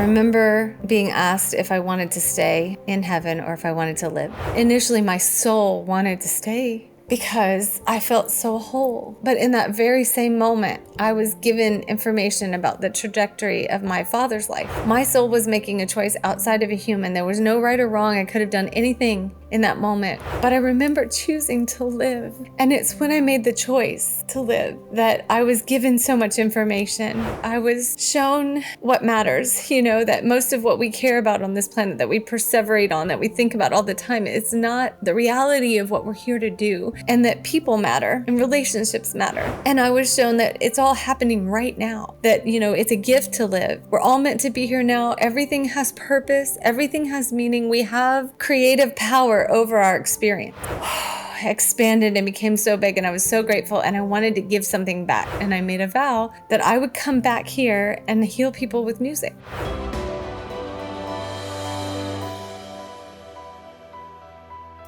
remember being asked if I wanted to stay in heaven or if I wanted to live. Initially, my soul wanted to stay because I felt so whole. But in that very same moment, I was given information about the trajectory of my father's life. My soul was making a choice outside of a human. There was no right or wrong. I could have done anything in that moment. But I remember choosing to live. And it's when I made the choice to live that I was given so much information. I was shown what matters, that most of what we care about on this planet, that we perseverate on, that we think about all the time, it's not the reality of what we're here to do, and that people matter and relationships matter. And I was shown that it's all happening right now, that, it's a gift to live. We're all meant to be here now. Everything has purpose. Everything has meaning. We have creative power over our experience. Expanded and became so big, and I was so grateful, and I wanted to give something back. And I made a vow that I would come back here and heal people with music.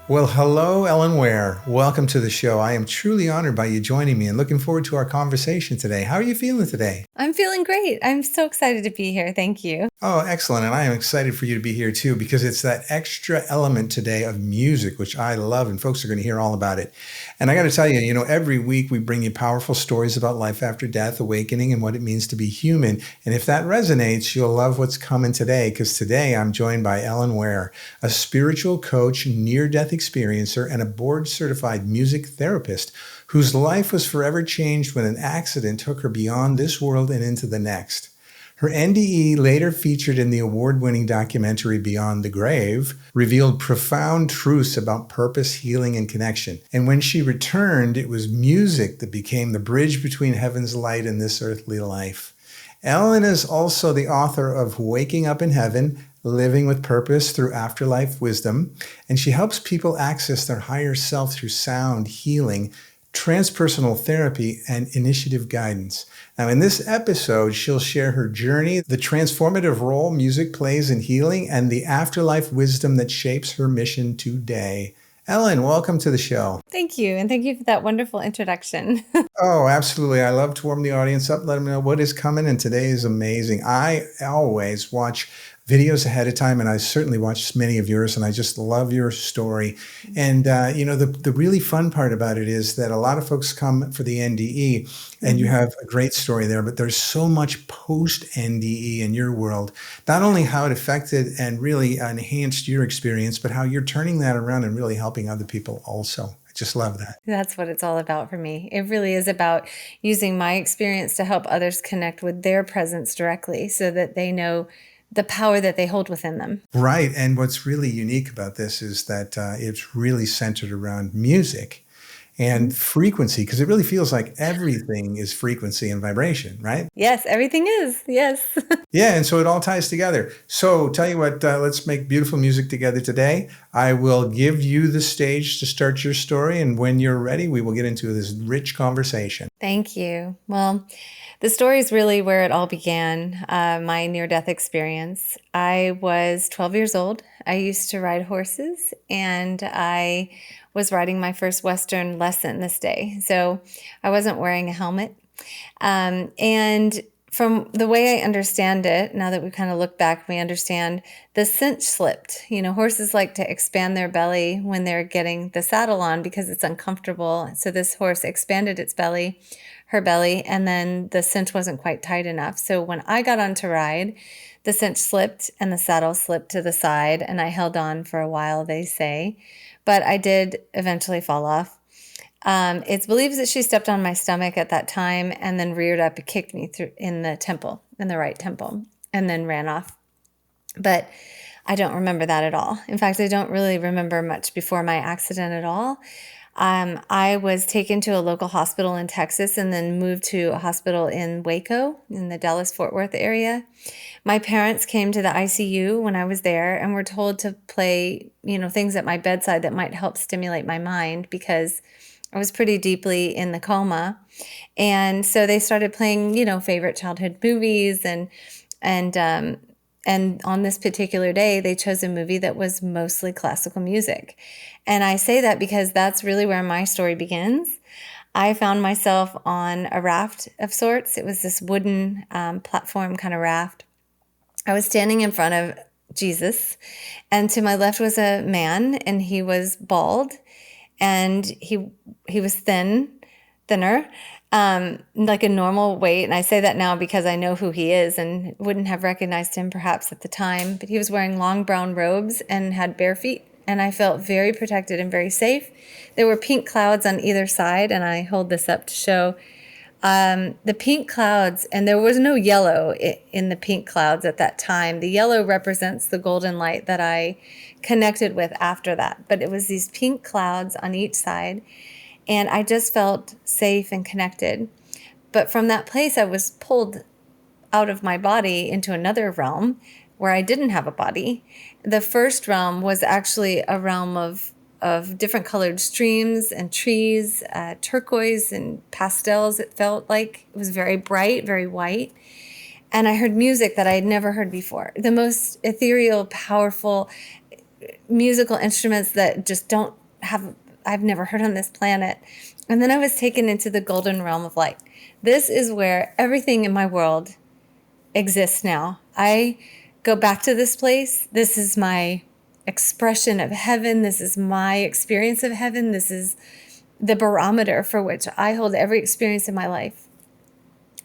Well, hello, Ellen Wier. Welcome to the show. I am truly honored by you joining me and looking forward to our conversation today. How are you feeling today? I'm feeling great. I'm so excited to be here. Thank you. Oh, excellent. And I am excited for you to be here too, because it's that extra element today of music, which I love, and folks are going to hear all about it. And I got to tell you, every week we bring you powerful stories about life after death, awakening, and what it means to be human. And if that resonates, you'll love what's coming today, because today I'm joined by Ellen Wier, a spiritual coach, near-death experiencer, and a board-certified music therapist whose life was forever changed when an accident took her beyond this world and into the next. Her NDE, later featured in the award-winning documentary Beyond the Grave, revealed profound truths about purpose, healing, and connection. And when she returned, it was music that became the bridge between heaven's light and this earthly life. Ellen is also the author of Waking Up in Heaven, Living with Purpose Through Afterlife Wisdom, and she helps people access their higher self through sound, healing, transpersonal therapy, and initiative guidance. Now, in this episode, she'll share her journey, the transformative role music plays in healing, and the afterlife wisdom that shapes her mission today. Ellen, welcome to the show. Thank you. And thank you for that wonderful introduction. Oh, absolutely. I love to warm the audience up, let them know what is coming, and today is amazing. I always watch videos ahead of time, and I certainly watched many of yours, and I just love your story. And, the really fun part about it is that a lot of folks come for the NDE, and you have a great story there, but there's so much post-NDE in your world, not only how it affected and really enhanced your experience, but how you're turning that around and really helping other people also. I just love that. That's what it's all about for me. It really is about using my experience to help others connect with their presence directly so that they know the power that they hold within them. Right. And what's really unique about this is that it's really centered around music and frequency, because it really feels like everything is frequency and vibration, right? Yes, everything is. Yes. Yeah. And so it all ties together. So tell you what, let's make beautiful music together today. I will give you the stage to start your story. And when you're ready, we will get into this rich conversation. Thank you. Well, the story is really where it all began, my near-death experience. I was 12 years old. I used to ride horses, and I was riding my first Western lesson this day. So I wasn't wearing a helmet. And from the way I understand it, now that we kind of look back, we understand the cinch slipped. Horses like to expand their belly when they're getting the saddle on because it's uncomfortable. So this horse expanded its belly, her belly, and then the cinch wasn't quite tight enough. So when I got on to ride, the cinch slipped and the saddle slipped to the side, and I held on for a while, they say, but I did eventually fall off. It's believed that she stepped on my stomach at that time and then reared up and kicked me through in the right temple, and then ran off. But I don't remember that at all. In fact, I don't really remember much before my accident at all. I was taken to a local hospital in Texas and then moved to a hospital in Waco in the Dallas-Fort Worth area. My parents came to the ICU when I was there and were told to play, things at my bedside that might help stimulate my mind because I was pretty deeply in the coma. And so they started playing, favorite childhood movies and on this particular day, they chose a movie that was mostly classical music. And I say that because that's really where my story begins. I found myself on a raft of sorts. It was this wooden platform kind of raft. I was standing in front of Jesus, and to my left was a man, and he was bald, and he was thinner, like a normal weight. And I say that now because I know who he is and wouldn't have recognized him perhaps at the time. But he was wearing long brown robes and had bare feet, and I felt very protected and very safe. There were pink clouds on either side, and I hold this up to show the pink clouds, and there was no yellow in the pink clouds at that time. The yellow represents the golden light that I connected with after that. But it was these pink clouds on each side, and I just felt safe and connected. But from that place, I was pulled out of my body into another realm where I didn't have a body. The first realm was actually a realm of different colored streams and trees, turquoise and pastels. It felt like it was very bright, very white. And I heard music that I had never heard before. The most ethereal, powerful musical instruments that just don't have, I've never heard on this planet. And then I was taken into the golden realm of light. This is where everything in my world exists now. I go back to this place. This is my expression of heaven. This is my experience of heaven. This is the barometer for which I hold every experience in my life.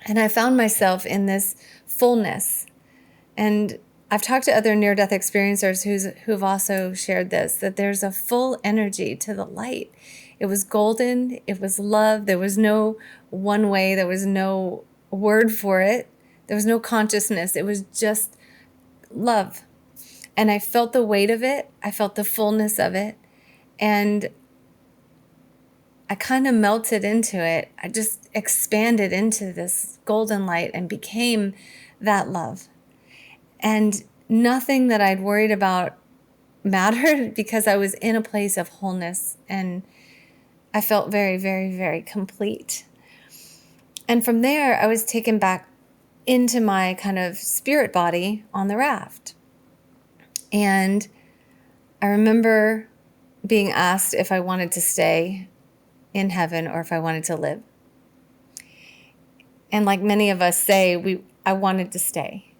And I found myself in this fullness. And I've talked to other near-death experiencers who've also shared this, that there's a full energy to the light. It was golden. It was love. There was no one way. There was no word for it. There was no consciousness. It was just love. And I felt the weight of it. I felt the fullness of it. And I kind of melted into it. I just expanded into this golden light and became that love. And nothing that I'd worried about mattered because I was in a place of wholeness, and I felt very, very, very complete. And from there, I was taken back into my kind of spirit body on the raft. And I remember being asked if I wanted to stay in heaven or if I wanted to live. And like many of us say, I wanted to stay.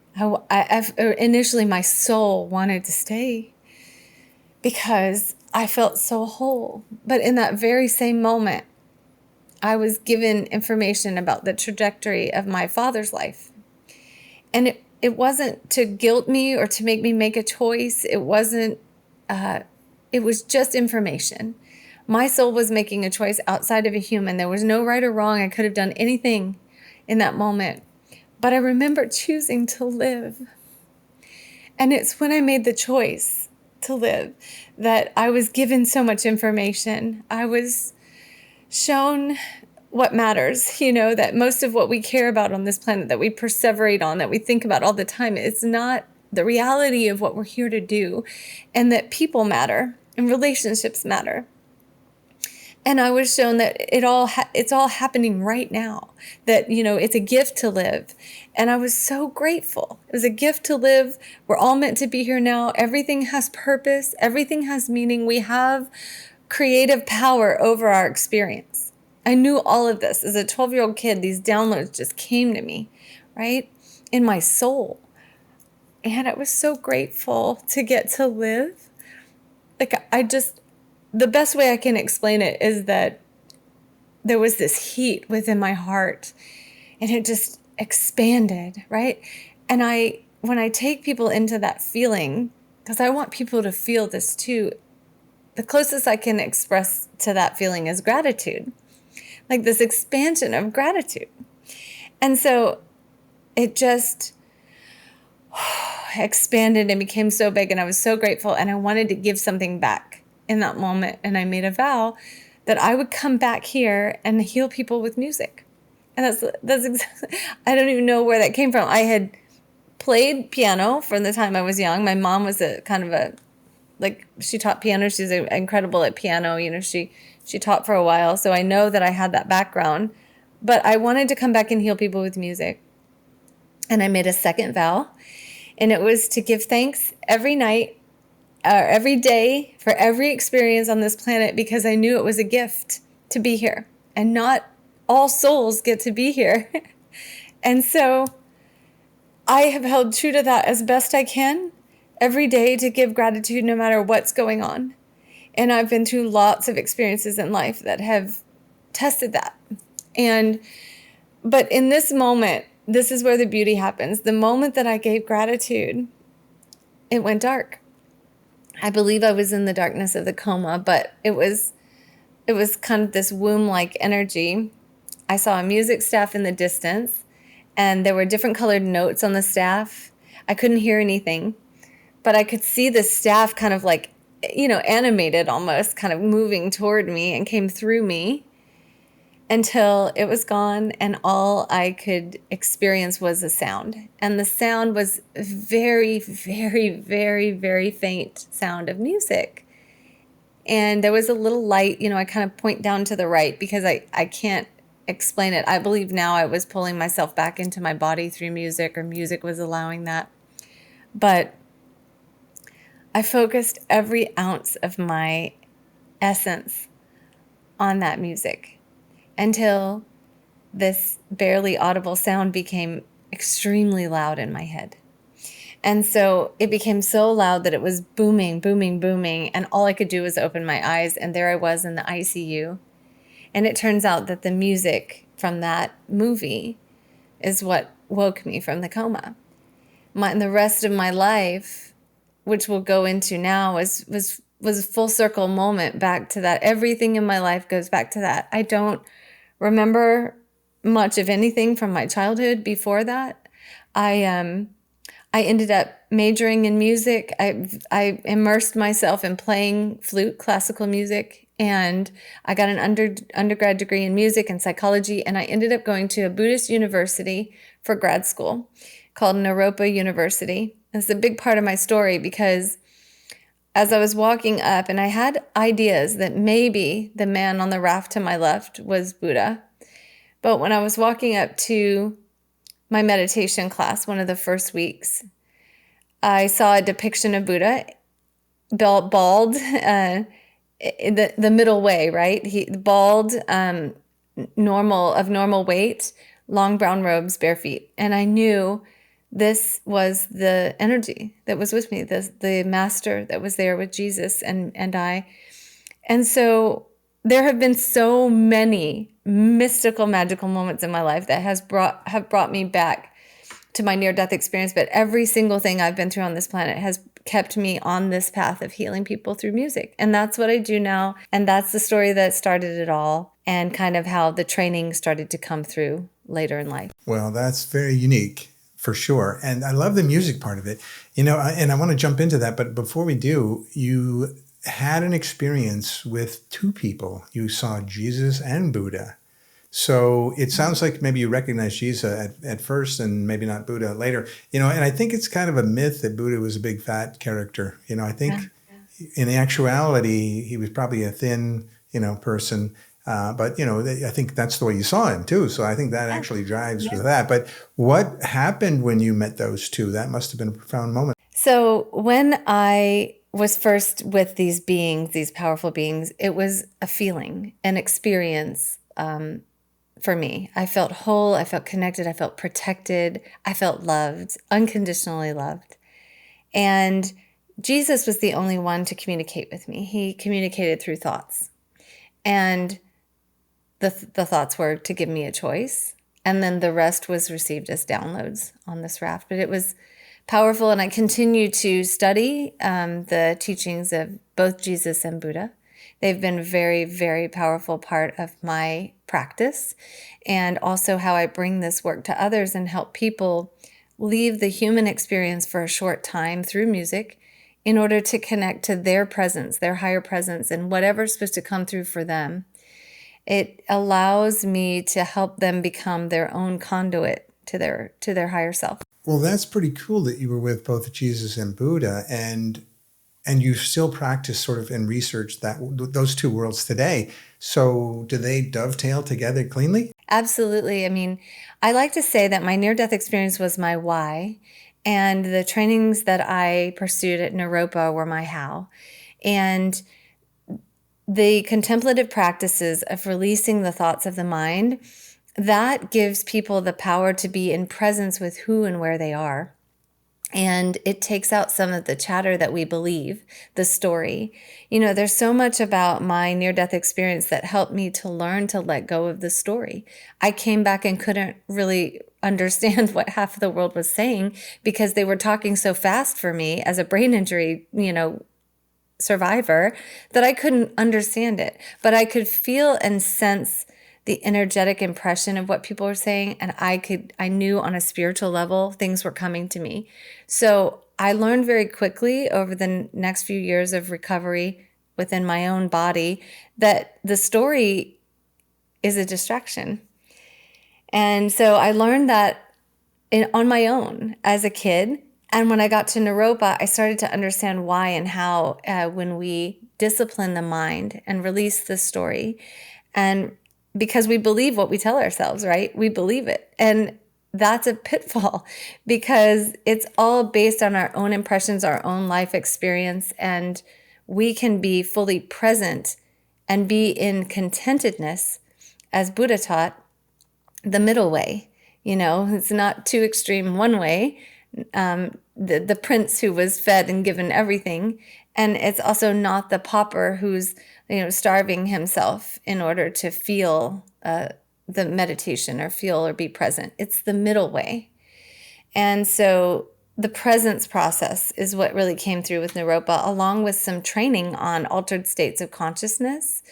Initially, my soul wanted to stay because I felt so whole. But in that very same moment, I was given information about the trajectory of my father's life. And it wasn't to guilt me or to make me make a choice. It wasn't, it was just information. My soul was making a choice outside of a human. There was no right or wrong. I could have done anything in that moment. But I remember choosing to live. And it's when I made the choice to live that I was given so much information. I was shown what matters, that most of what we care about on this planet, that we perseverate on, that we think about all the time, it's not the reality of what we're here to do, and that people matter and relationships matter. And I was shown that it's all happening right now, that, it's a gift to live. And I was so grateful. It was a gift to live. We're all meant to be here now. Everything has purpose. Everything has meaning. We have creative power over our experience. I knew all of this. As a 12-year-old kid, these downloads just came to me, right? In my soul. And I was so grateful to get to live. The best way I can explain it is that there was this heat within my heart and it just expanded, right? And when I take people into that feeling, because I want people to feel this too, the closest I can express to that feeling is gratitude, like this expansion of gratitude. And so it just expanded and became so big, and I was so grateful, and I wanted to give something back in that moment. And I made a vow that I would come back here and heal people with music. And that's exactly, I don't even know where that came from. I had played piano from the time I was young. My mom was she taught piano. She's incredible at piano. She taught for a while. So I know that I had that background, but I wanted to come back and heal people with music. And I made a second vow, and it was to give thanks every night, every day, for every experience on this planet, because I knew it was a gift to be here, and not all souls get to be here. And so I have held true to that as best I can every day, to give gratitude no matter what's going on. And I've been through lots of experiences in life that have tested that. But in this moment, this is where the beauty happens. The moment that I gave gratitude, it went dark. I believe I was in the darkness of the coma, but it was kind of this womb-like energy. I saw a music staff in the distance, and there were different colored notes on the staff. I couldn't hear anything, but I could see the staff kind of like, animated almost, kind of moving toward me and came through me until it was gone, and all I could experience was a sound. And the sound was very, very, very, very faint sound of music. And there was a little light, I kind of point down to the right because I can't explain it. I believe now I was pulling myself back into my body through music, or music was allowing that. But I focused every ounce of my essence on that music until this barely audible sound became extremely loud in my head. And so it became so loud that it was booming, booming, booming. And all I could do was open my eyes. And there I was in the ICU. And it turns out that the music from that movie is what woke me from the coma. The rest of my life, which we'll go into now, was a full circle moment back to that. Everything in my life goes back to that. I don't remember much of anything from my childhood before that. I ended up majoring in music. I immersed myself in playing flute, classical music, and I got an undergrad degree in music and psychology, and I ended up going to a Buddhist university for grad school called Naropa University. It's a big part of my story because as I was walking up, and I had ideas that maybe the man on the raft to my left was Buddha, but when I was walking up to my meditation class, one of the first weeks, I saw a depiction of Buddha, bald, the middle way, right? He bald, normal weight, long brown robes, bare feet, and I knew this was the energy that was with me, the master that was there with Jesus and I. And so there have been so many mystical, magical moments in my life that have brought me back to my near-death experience. But every single thing I've been through on this planet has kept me on this path of healing people through music. And that's what I do now. And that's the story that started it all, and kind of how the training started to come through later in life. Well, that's very unique for sure. And I love the music part of it, and I want to jump into that. But before we do, you had an experience with two people. You saw Jesus and Buddha. So it sounds like maybe you recognized Jesus at first and maybe not Buddha later. And I think it's kind of a myth that Buddha was a big fat character. I think in actuality, he was probably a thin, person. But I think that's the way you saw him too. So I think that actually drives with that. But what happened when you met those two? That must have been a profound moment. So when I was first with these beings, these powerful beings, it was a feeling, an experience for me. I felt whole, I felt connected, I felt protected, I felt loved, unconditionally loved. And Jesus was the only one to communicate with me. He communicated through thoughts. And the thoughts were to give me a choice. And then the rest was received as downloads on this raft. But it was powerful, and I continue to study the teachings of both Jesus and Buddha. They've been a very, very powerful part of my practice, and also how I bring this work to others and help people leave the human experience for a short time through music in order to connect to their presence, their higher presence, and whatever's supposed to come through for them. It allows me to help them become their own conduit to their higher self. Well, that's pretty cool that you were with both Jesus and Buddha, and you still practice sort of and research those two worlds today. So do they dovetail together cleanly? Absolutely. I mean, I like to say that my near-death experience was my why, and the trainings that I pursued at Naropa were my how. And the contemplative practices of releasing the thoughts of the mind that gives people the power to be in presence with who and where they are. And it takes out some of the chatter that we believe, the story. There's so much about my near-death experience that helped me to learn to let go of the story. I came back and couldn't really understand what half of the world was saying because they were talking so fast for me as a brain injury, survivor, that I couldn't understand it. But I could feel and sense the energetic impression of what people were saying, and I knew on a spiritual level things were coming to me. So I learned very quickly over the next few years of recovery within my own body that the story is a distraction. And so I learned that on my own as a kid. And when I got to Naropa, I started to understand why and how when we discipline the mind and release the story, and because we believe what we tell ourselves, right? We believe it. And that's a pitfall because it's all based on our own impressions, our own life experience, and we can be fully present and be in contentedness, as Buddha taught, the middle way. It's not too extreme one way, the prince who was fed and given everything, and it's also not the pauper who's starving himself in order to feel the meditation or feel or be present. It's the middle way. And so the presence process is what really came through with Naropa, along with some training on altered states of consciousness,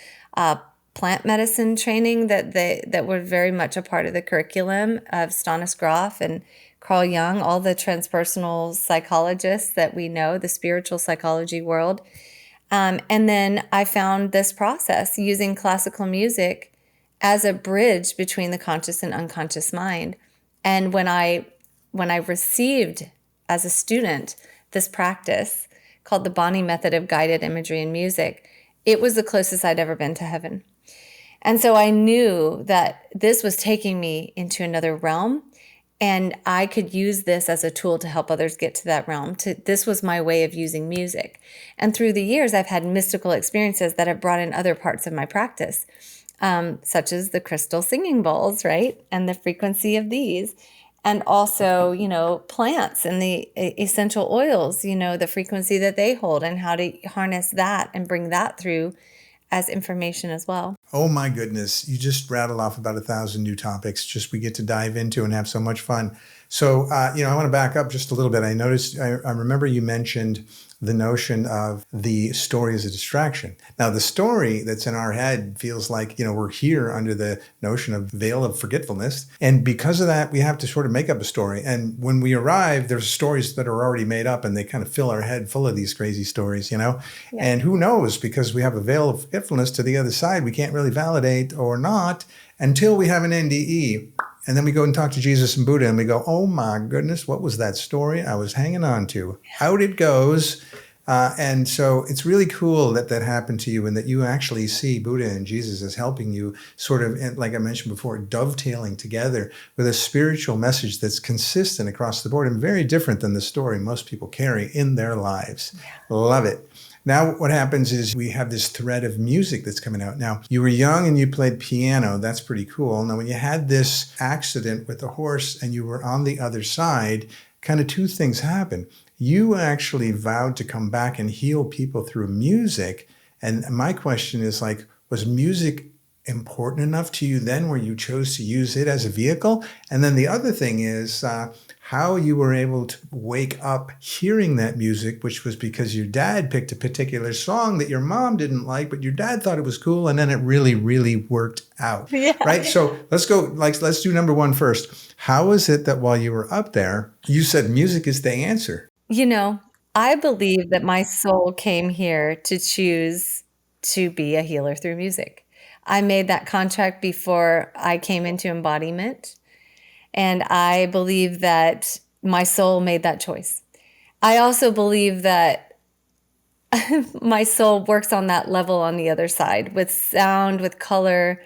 plant medicine training that were very much a part of the curriculum of Stanis Grof and Carl Jung, all the transpersonal psychologists that we know, the spiritual psychology world. And then I found this process using classical music as a bridge between the conscious and unconscious mind. And when I received as a student this practice called the Bonnie Method of Guided Imagery and Music, it was the closest I'd ever been to heaven. And so I knew that this was taking me into another realm, and I could use this as a tool to help others get to that realm. This was my way of using music. And through the years, I've had mystical experiences that have brought in other parts of my practice, such as the crystal singing bowls, right? And the frequency of these. And also, plants and the essential oils, the frequency that they hold and how to harness that and bring that through as information as well. Oh my goodness. You just rattled off about 1,000 new topics we get to dive into and have so much fun. So, I want to back up just a little bit. I remember you mentioned the notion of the story as a distraction. Now, the story that's in our head feels like, we're here under the notion of veil of forgetfulness. And because of that, we have to sort of make up a story. And when we arrive, there's stories that are already made up and they kind of fill our head full of these crazy stories, Yeah. And who knows, because we have a veil of forgetfulness to the other side, we can't really validate or not until we have an NDE. And then we go and talk to Jesus and Buddha and we go, oh my goodness, what was that story I was hanging on to? Out it goes. And so it's really cool that happened to you and that you actually see Buddha and Jesus as helping you sort of, like I mentioned before, dovetailing together with a spiritual message that's consistent across the board and very different than the story most people carry in their lives. Yeah. Love it. Now what happens is we have this thread of music that's coming out. Now, you were young and you played piano. That's pretty cool. Now, when you had this accident with the horse and you were on the other side, kind of two things happened. You actually vowed to come back and heal people through music. And my question is was music important enough to you then where you chose to use it as a vehicle? And then the other thing is how you were able to wake up hearing that music, which was because your dad picked a particular song that your mom didn't like, but your dad thought it was cool. And then it really, really worked out. Yeah. Right? So let's go, let's do number one first. How is it that while you were up there, you said music is the answer? I believe that my soul came here to choose to be a healer through music. I made that contract before I came into embodiment. And I believe that my soul made that choice. I also believe that my soul works on that level on the other side with sound, with color,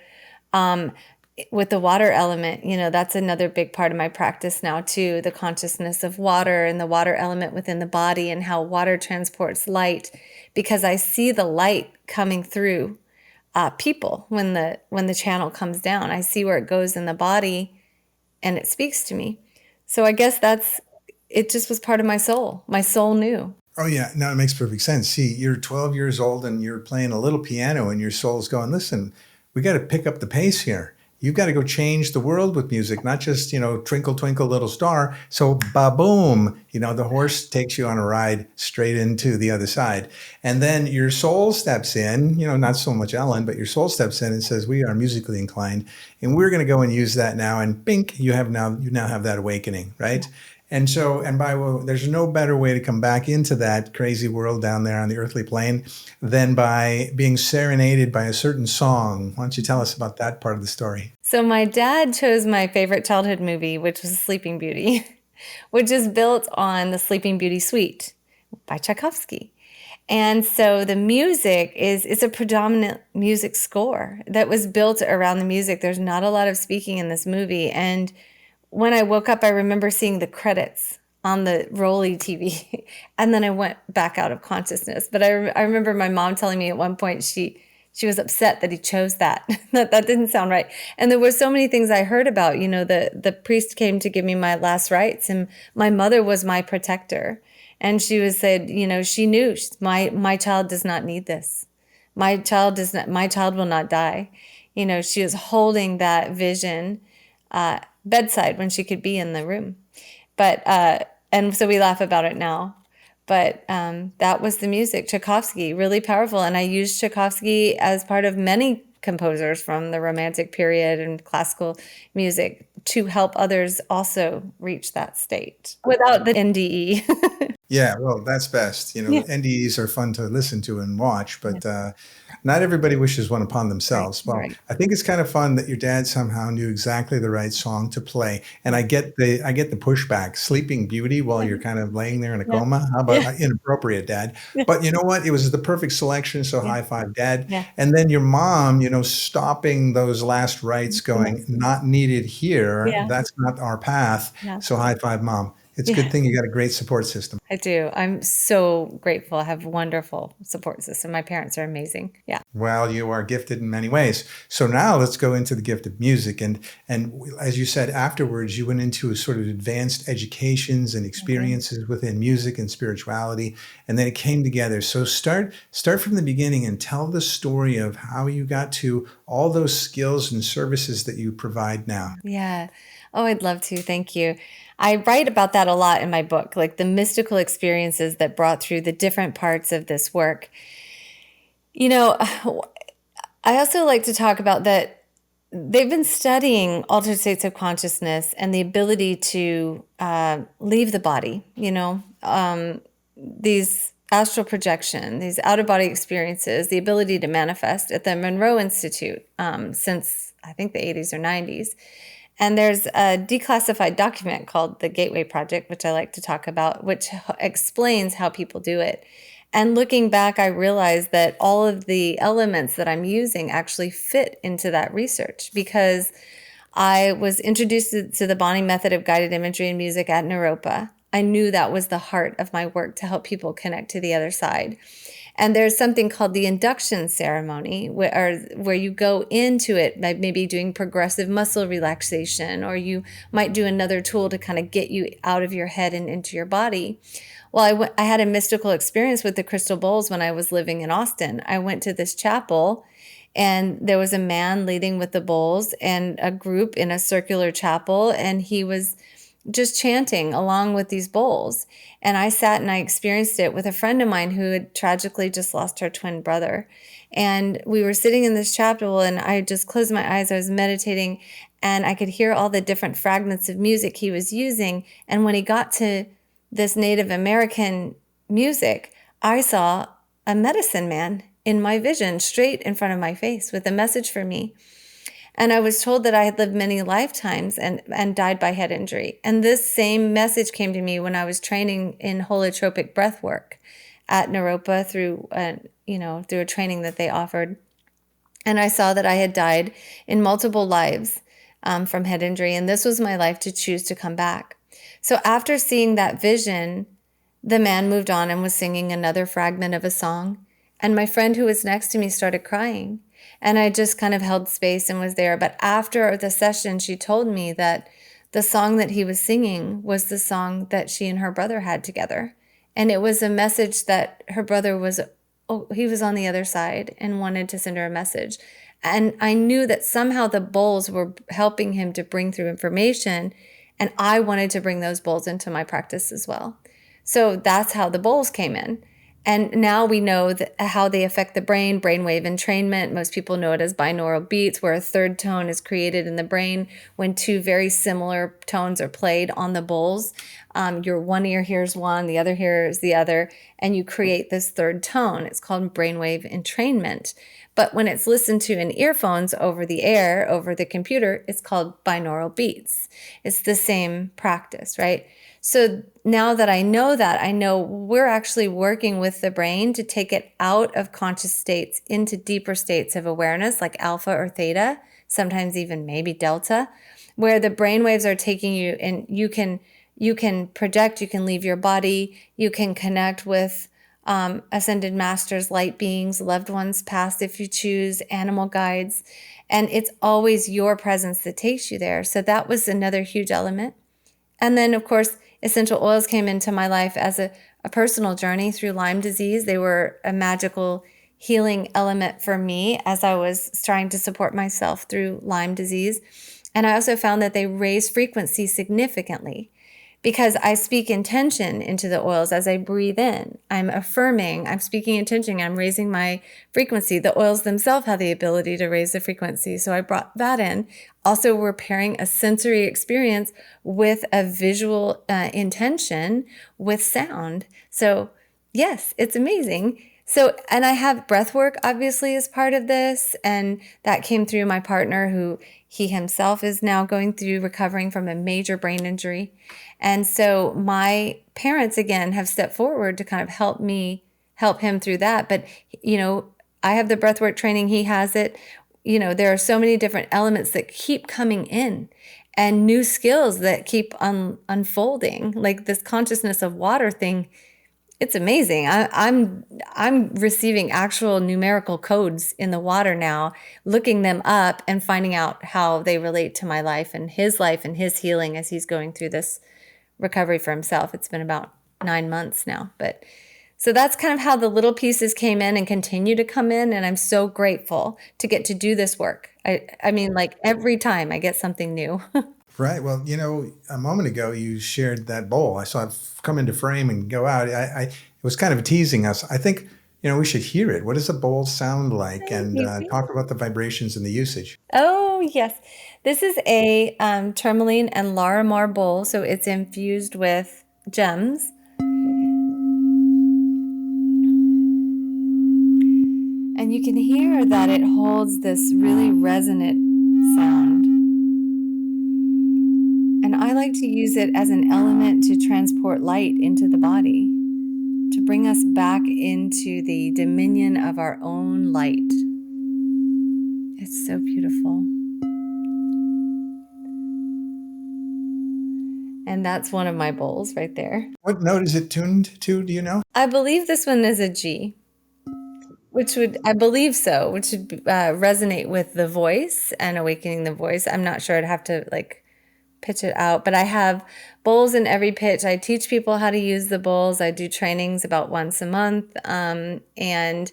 with the water element. That's another big part of my practice now too, the consciousness of water and the water element within the body and how water transports light, because I see the light coming through people when the channel comes down. I see where it goes in the body, and it speaks to me. So I guess it just was part of my soul. My soul knew. Oh yeah, no, it makes perfect sense. See, you're 12 years old and you're playing a little piano and your soul's going, listen, we got to pick up the pace here. You've got to go change the world with music, not just, twinkle, twinkle, little star. So ba-boom, the horse takes you on a ride straight into the other side. And then your soul steps in, not so much Ellen, but your soul steps in and says, we are musically inclined and we're going to go and use that now. And bink, you now have that awakening, right? And so, there's no better way to come back into that crazy world down there on the earthly plane than by being serenaded by a certain song. Why don't you tell us about that part of the story? So my dad chose my favorite childhood movie, which was Sleeping Beauty, which is built on the Sleeping Beauty suite by Tchaikovsky. And so the music it's a predominant music score that was built around the music. There's not a lot of speaking in this movie. And when I woke up, I remember seeing the credits on the Rolly TV, and then I went back out of consciousness. But I remember my mom telling me at one point she was upset that he chose that. that didn't sound right. And there were so many things I heard about. The priest came to give me my last rites, and my mother was my protector. And she said, she knew my child does not need this. My child will not die. She was holding that vision bedside when she could be in the room. But and so we laugh about it now. But that was the music, Tchaikovsky, really powerful. And I used Tchaikovsky as part of many composers from the Romantic period and classical music to help others also reach that state without the NDE. Yeah, well, that's best. Yeah. NDEs are fun to listen to and watch, but not everybody wishes one upon themselves. Well, Right. I think it's kind of fun that your dad somehow knew exactly the right song to play. And I get the pushback, Sleeping Beauty while you're kind of laying there in a Yeah. coma. How about Yeah. inappropriate, Dad? Yeah. But you know what? It was the perfect selection, so Yeah. high five, Dad. Yeah. And then your mom, stopping those last rites, going, not needed here. Yeah. That's not our path. Yeah. So high five, Mom. It's a Yeah. good thing you got a great support system. I do. I'm so grateful. I have a wonderful support system. My parents are amazing. Yeah. Well, you are gifted in many ways. So now let's go into the gift of music. And as you said, afterwards, you went into a sort of advanced educations and experiences within music and spirituality, and then it came together. So start from the beginning and tell the story of how you got to all those skills and services that you provide now. Yeah. Oh, I'd love to. Thank you. I write about that a lot in my book, like the mystical experiences that brought through the different parts of this work. I also like to talk about that they've been studying altered states of consciousness and the ability to leave the body, these astral projection, these out-of-body experiences, the ability to manifest at the Monroe Institute since, I think, the 80s or 90s. And there's a declassified document called the Gateway Project, which I like to talk about, which explains how people do it. And looking back, I realized that all of the elements that I'm using actually fit into that research because I was introduced to the Bonnie method of guided imagery and music at Naropa. I knew that was the heart of my work to help people connect to the other side. And there's something called the induction ceremony where you go into it by maybe doing progressive muscle relaxation, or you might do another tool to kind of get you out of your head and into your body. Well, I had a mystical experience with the crystal bowls when I was living in Austin. I went to this chapel and there was a man leading with the bowls and a group in a circular chapel, and he was just chanting along with these bowls. And I sat and I experienced it with a friend of mine who had tragically just lost her twin brother. And we were sitting in this chapel and I just closed my eyes. I was meditating and I could hear all the different fragments of music he was using. And when he got to this Native American music, I saw a medicine man in my vision straight in front of my face with a message for me. And I was told that I had lived many lifetimes and died by head injury. And this same message came to me when I was training in holotropic breathwork at Naropa through a training that they offered. And I saw that I had died in multiple lives from head injury. And this was my life to choose to come back. So after seeing that vision, the man moved on and was singing another fragment of a song. And my friend who was next to me started crying. And I just kind of held space and was there. But after the session, she told me that the song that he was singing was the song that she and her brother had together. And it was a message that her brother was, oh, he was on the other side and wanted to send her a message. And I knew that somehow the bowls were helping him to bring through information. And I wanted to bring those bowls into my practice as well. So that's how the bowls came in. And now we know how they affect the brain, brainwave entrainment. Most people know it as binaural beats, where a third tone is created in the brain when two very similar tones are played on the bowls. Your one ear hears one, the other hears the other, and you create this third tone. It's called brainwave entrainment. But when it's listened to in earphones over the air, over the computer, it's called binaural beats. It's the same practice, right? So now that, I know we're actually working with the brain to take it out of conscious states into deeper states of awareness, like alpha or theta, sometimes even maybe delta, where the brain waves are taking you, and you can project, you can leave your body, you can connect with ascended masters, light beings, loved ones past if you choose, animal guides, and it's always your presence that takes you there. So that was another huge element. And then, of course, essential oils came into my life as a personal journey through Lyme disease. They were a magical healing element for me as I was trying to support myself through Lyme disease. And I also found that they raise frequency significantly because I speak intention into the oils as I breathe in. I'm affirming, I'm speaking intention, I'm raising my frequency. The oils themselves have the ability to raise the frequency. So I brought that in. Also, we're pairing a sensory experience with a visual intention with sound. So yes, it's amazing. So, and I have breath work obviously as part of this. And that came through my partner, who he himself is now going through recovering from a major brain injury. And so my parents, again, have stepped forward to kind of help him through that. But, I have the breathwork training, he has it. There are so many different elements that keep coming in and new skills that keep unfolding, like this consciousness of water thing. It's amazing. I'm receiving actual numerical codes in the water now, looking them up and finding out how they relate to my life and his healing as he's going through this recovery for himself. It's been about 9 months now, but so that's kind of how the little pieces came in and continue to come in. And I'm so grateful to get to do this work. I mean, like every time I get something new. Right. Well, a moment ago you shared that bowl. I saw it come into frame and go out. It was kind of teasing us. I think, we should hear it. What does a bowl sound like? And talk about the vibrations and the usage. Oh, yes. This is a tourmaline and Larimar bowl. So it's infused with gems. And you can hear that it holds this really resonant sound. And I like to use it as an element to transport light into the body, to bring us back into the dominion of our own light. It's so beautiful. And that's one of my bowls right there. What note is it tuned to? Do you know? I believe this one is a G, which would resonate with the voice and awakening the voice. I'm not sure. I'd have to pitch it out, but I have bowls in every pitch. I teach people how to use the bowls. I do trainings about once a month. And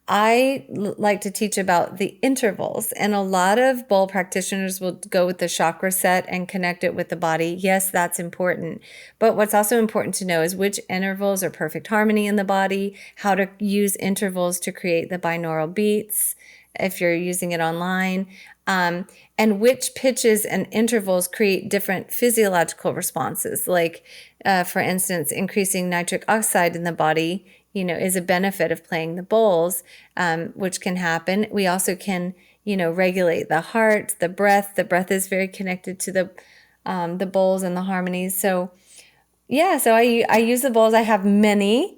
I like to teach about the intervals, and a lot of bowl practitioners will go with the chakra set and connect it with the body. Yes, that's important. But what's also important to know is which intervals are perfect harmony in the body, how to use intervals to create the binaural beats if you're using it online, and which pitches and intervals create different physiological responses. Like, for instance, increasing nitric oxide in the body is a benefit of playing the bowls, which can happen. We also can, regulate the heart, the breath. The breath is very connected to the bowls and the harmonies. So, yeah, so I use the bowls. I have many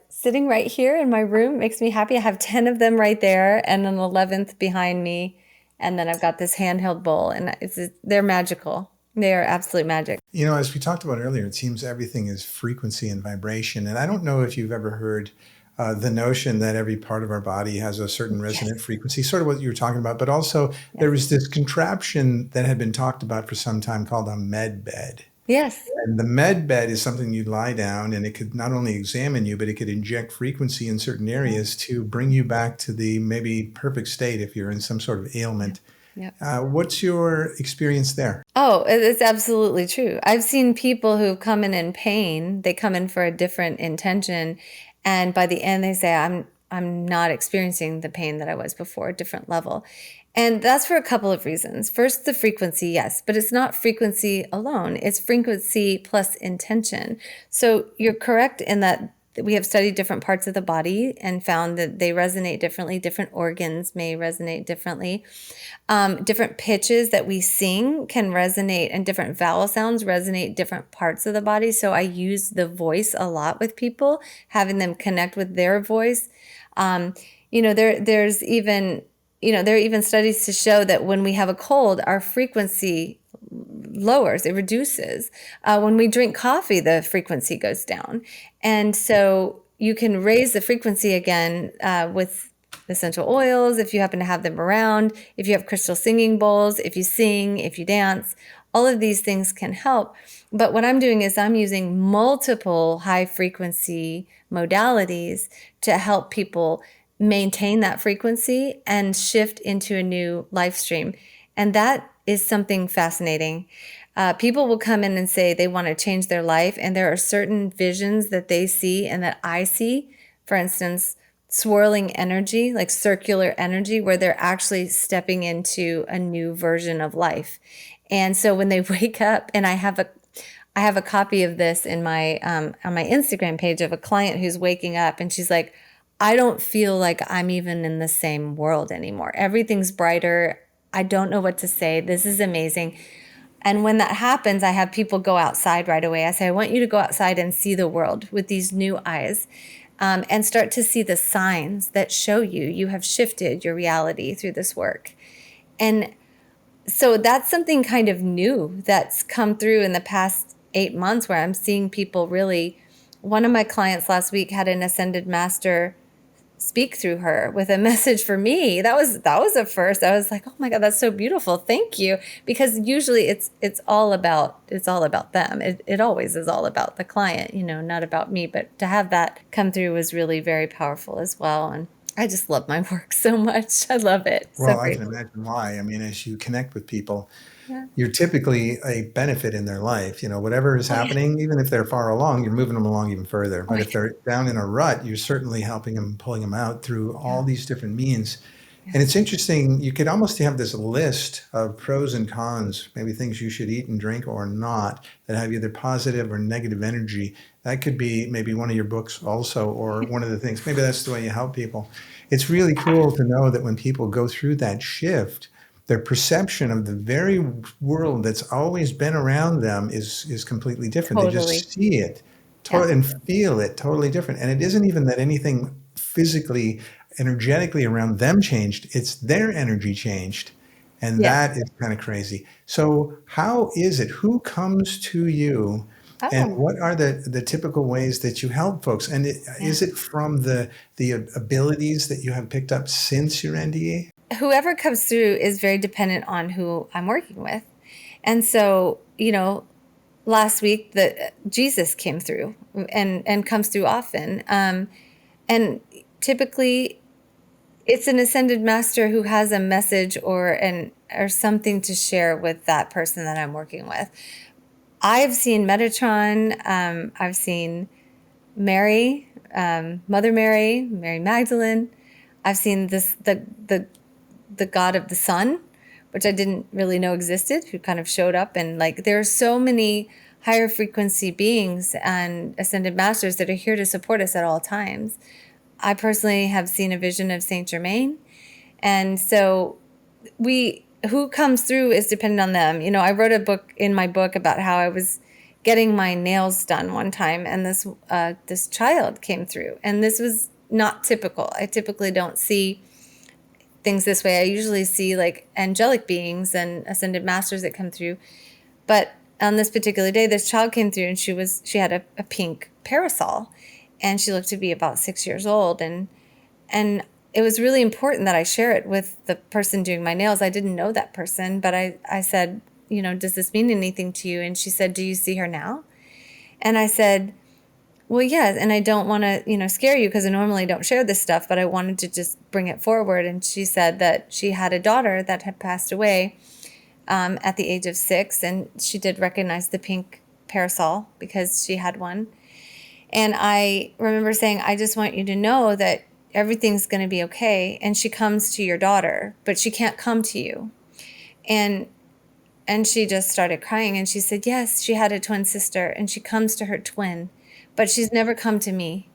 sitting right here in my room. It makes me happy. I have 10 of them right there and an 11th behind me. And then I've got this handheld bowl, and they're magical. They are absolute magic. As we talked about earlier, it seems everything is frequency and vibration. And I don't know if you've ever heard the notion that every part of our body has a certain resonant Yes. frequency, sort of what you were talking about. But also, there Yes. was this contraption that had been talked about for some time called a med bed. Yes. And the med bed is something you'd lie down and it could not only examine you, but it could inject frequency in certain Yeah. areas to bring you back to the maybe perfect state if you're in some sort of Yeah. ailment. Yeah. What's your experience there? Oh, it's absolutely true. I've seen people who've come in pain. They come in for a different intention, and by the end they say, I'm not experiencing the pain that I was before, a different level." And that's for a couple of reasons. First, the frequency, yes, but it's not frequency alone. It's frequency plus intention. So you're correct in that we have studied different parts of the body and found that they resonate differently. Different organs may resonate differently. Different pitches that we sing can resonate, and different vowel sounds resonate different parts of the body. So I use the voice a lot with people, having them connect with their voice. Um, there's even, there are even studies to show that when we have a cold, our frequency lowers, it reduces. When we drink coffee, the frequency goes down. And so you can raise the frequency again with essential oils, if you happen to have them around, if you have crystal singing bowls, if you sing, if you dance, all of these things can help. But what I'm doing is I'm using multiple high frequency modalities to help people maintain that frequency and shift into a new life stream. And that is something fascinating. People will come in and say they want to change their life, and there are certain visions that they see and that I see. For instance, swirling energy, like circular energy, where they're actually stepping into a new version of life. And so when they wake up, and I have a copy of this in my on my Instagram page of a client who's waking up, and she's like, I don't feel like I'm even in the same world anymore. Everything's brighter. I don't know what to say. This is amazing. And when that happens, I have people go outside right away. I say, I want you to go outside and see the world with these new eyes, and start to see the signs that show you have shifted your reality through this work. And so that's something kind of new that's come through in the past 8 months, where I'm seeing people really. One of my clients last week had an ascended master speak through her with a message for me. That was a first. I was like, oh my God, that's so beautiful. Thank you. Because usually it's all about them. It always is all about the client, not about me. But to have that come through was really very powerful as well. And I just love my work so much. I love it. So Well, I can grateful. imagine why. I mean, as you connect with people, Yeah. you're typically a benefit in their life. Whatever is Oh yeah. happening, even if they're far along, you're moving them along even further. Oh But yeah. if they're down in a rut, you're certainly helping them, pulling them out through all Yeah. these different means. Yeah. And it's interesting, you could almost have this list of pros and cons, maybe things you should eat and drink or not, that have either positive or negative energy. That could be maybe one of your books also, or one of the things. Maybe that's the way you help people. It's really cool to know that when people go through that shift, their perception of the very world that's always been around them is completely different. They Totally. just see it Yeah. and feel it totally different. And it isn't even that anything physically, energetically around them changed, it's their energy changed. And Yes. that is kind of crazy. So how is it? Who comes to you? And Oh, what are the typical ways that you help folks? And yeah. is it from the abilities that you have picked up since your NDE? Whoever comes through is very dependent on who I'm working with. And so, last week the Jesus came through and comes through often. And typically it's an ascended master who has a message or something to share with that person that I'm working with. I've seen Metatron, I've seen Mary, Mother Mary, Mary Magdalene. I've seen the god of the sun, which I didn't really know existed, who kind of showed up. And like, there are so many higher frequency beings and ascended masters that are here to support us at all times. I personally have seen a vision of Saint Germain. And so who comes through is dependent on them. I wrote a book in my book about how I was getting my nails done one time, and this child came through, and this was not typical. I typically don't see things this way. I usually see like angelic beings and ascended masters that come through. But on this particular day, this child came through, and she had a pink parasol. and she looked to be about 6 years old. And it was really important that I share it with the person doing my nails. I didn't know that person, but I said, does this mean anything to you? And she said, do you see her now? And I said, well, yes. And I don't want to, scare you because I normally don't share this stuff, but I wanted to just bring it forward. And she said that she had a daughter that had passed away at the age of 6. And she did recognize the pink parasol because she had one. And I remember saying, I just want you to know that everything's going to be okay. And she comes to your daughter, but she can't come to you. And she just started crying. And she said, yes, she had a twin sister and she comes to her twin, but she's never come to me.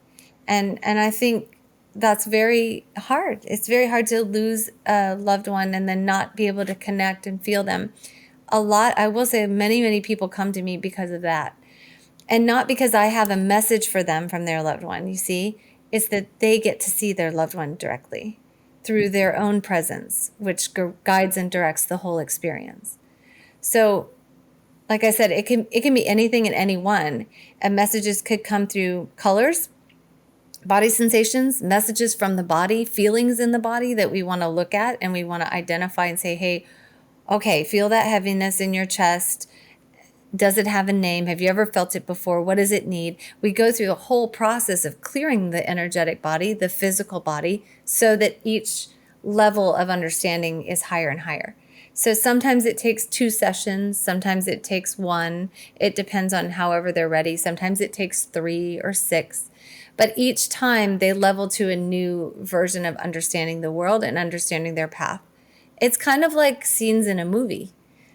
And I think that's very hard. It's very hard to lose a loved one and then not be able to connect and feel them. A lot, I will say, many, many people come to me because of that. And not because I have a message for them from their loved one, you see. It's that they get to see their loved one directly through their own presence, which guides and directs the whole experience. So, like I said, it can be anything and anyone. And messages could come through colors, body sensations, messages from the body, feelings in the body that we want to look at and we want to identify and say, hey, okay, feel that heaviness in your chest. Does it have a name? Have you ever felt it before? What does it need? We go through the whole process of clearing the energetic body, the physical body, so that each level of understanding is higher and higher. So sometimes it takes 2 sessions. Sometimes it takes 1. It depends on however they're ready. Sometimes it takes 3 or 6. But each time they level to a new version of understanding the world and understanding their path. It's kind of like scenes in a movie.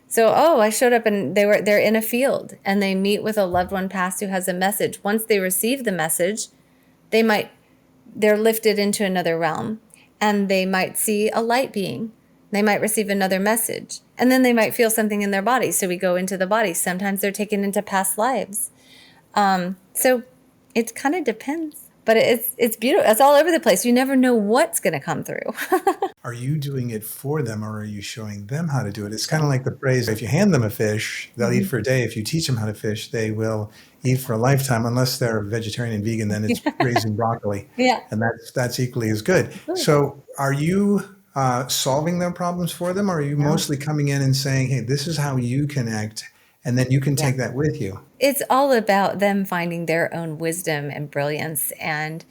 So, I showed up and they're in a field and they meet with a loved one past who has a message. Once they receive the message, they're lifted into another realm and they might see a light being. They might receive another message and then they might feel something in their body. So we go into the body. Sometimes they're taken into past lives. So it kind of depends. But it's beautiful. It's all over the place. You never know what's going to come through. Are you doing it for them or are you showing them how to do it? It's kind of like the phrase, if you hand them a fish, they'll eat for a day. If you teach them how to fish, they will eat for a lifetime. Unless they're vegetarian and vegan, then it's raising broccoli. Yeah. And that's equally as good. So are you solving their problems for them? Or are you mostly coming in and saying, hey, this is how you connect, and then you can take that with you? It's all about them finding their own wisdom and brilliance and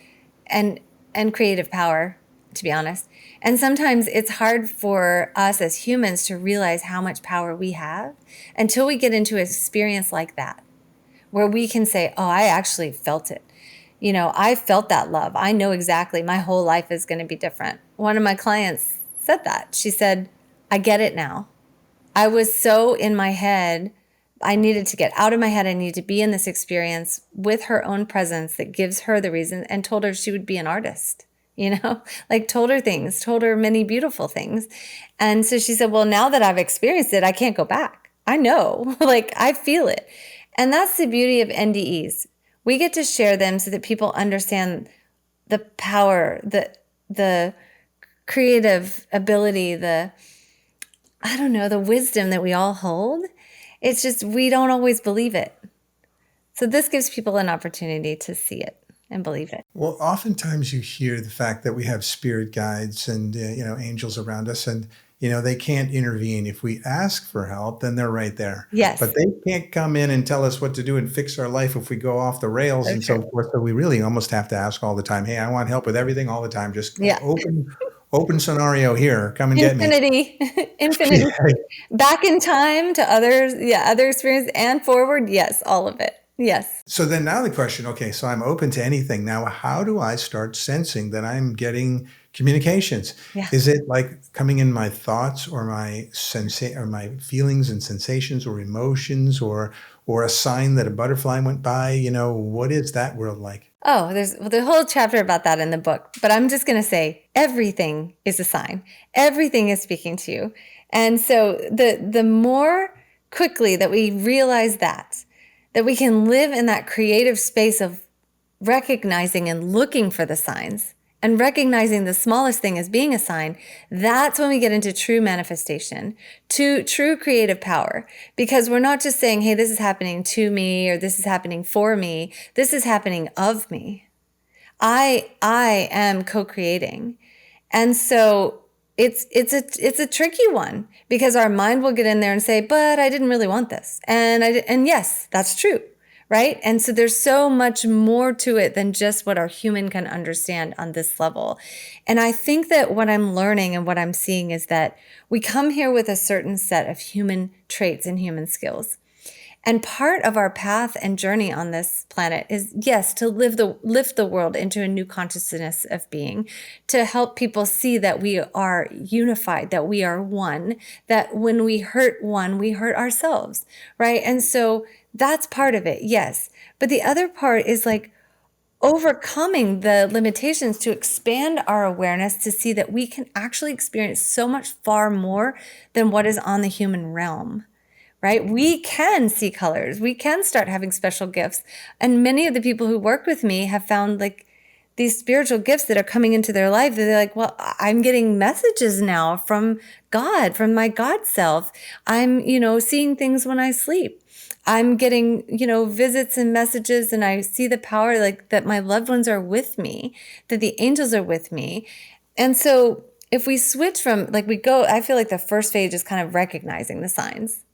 creative power, to be honest. And sometimes it's hard for us as humans to realize how much power we have until we get into an experience like that, where we can say, oh, I actually felt it. I felt that love. I know exactly my whole life is going to be different. One of my clients said that. She said, I get it now. I was so in my head. I needed to get out of my head. I needed to be in this experience with her own presence that gives her the reason, and told her she would be an artist, like told her many beautiful things. And so she said, well, now that I've experienced it, I can't go back. I know, like I feel it. And that's the beauty of NDEs. We get to share them so that people understand the power, the creative ability, the wisdom that we all hold. It's just we don't always believe it. So this gives people an opportunity to see it and believe it. Well, oftentimes you hear the fact that we have spirit guides and angels around us, and they can't intervene. If we ask for help, then they're right there. Yes. But they can't come in and tell us what to do and fix our life if we go off the rails and so forth. So we really almost have to ask all the time, hey, I want help with everything all the time. Just open scenario here. Come and get me. Infinity. Back in time to others. Yeah, other experience and forward. Yes, all of it. Yes. So then now the question, okay, so I'm open to anything. Now, how do I start sensing that I'm getting communications? Yeah. Is it like coming in my thoughts or my feelings and sensations or emotions or a sign that a butterfly went by? What is that world like? Oh, there's the whole chapter about that in the book. But I'm just going to say everything is a sign. Everything is speaking to you. And so the more quickly that we realize that we can live in that creative space of recognizing and looking for the signs and recognizing the smallest thing as being a sign, that's when we get into true manifestation, to true creative power. Because we're not just saying, hey, this is happening to me or this is happening for me. This is happening of me. I am co-creating. And so it's a tricky one because our mind will get in there and say, but I didn't really want this. And yes, that's true. Right. And so there's so much more to it than just what our human can understand on this level. And I think that what I'm learning and what I'm seeing is that we come here with a certain set of human traits and human skills. And part of our path and journey on this planet is, yes, to lift the world into a new consciousness of being, to help people see that we are unified, that we are one, that when we hurt one, we hurt ourselves, right? And so that's part of it, yes. But the other part is like overcoming the limitations to expand our awareness to see that we can actually experience so much far more than what is on the human realm. Right? We can see colors. We can start having special gifts. And many of the people who worked with me have found like these spiritual gifts that are coming into their life. They're like, well, I'm getting messages now from God, from my God self. I'm, seeing things when I sleep. I'm getting, visits and messages, and I see the power like that my loved ones are with me, that the angels are with me. And so if we switch from I feel like the first phase is kind of recognizing the signs.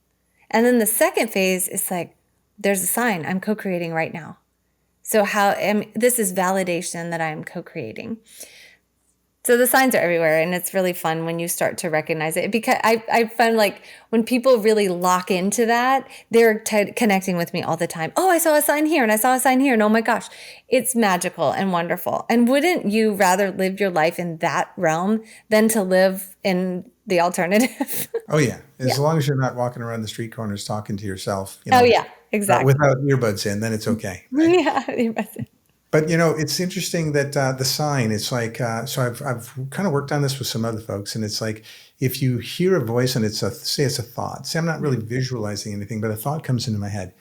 And then the second phase is like, there's a sign I'm co-creating right now. So this is validation that I'm co-creating. So the signs are everywhere, and it's really fun when you start to recognize it. Because I find like when people really lock into that, they're connecting with me all the time. Oh, I saw a sign here, and I saw a sign here, and oh my gosh, it's magical and wonderful. And wouldn't you rather live your life in that realm than to live in the alternative? Oh yeah. As Yeah. long as you're not walking around the street corners talking to yourself, Oh yeah, exactly. without earbuds in, then it's okay, right? Yeah. But it's interesting that the sign. It's like so. I've kind of worked on this with some other folks, and it's like if you hear a voice and it's a thought. Say I'm not really visualizing anything, but a thought comes into my head,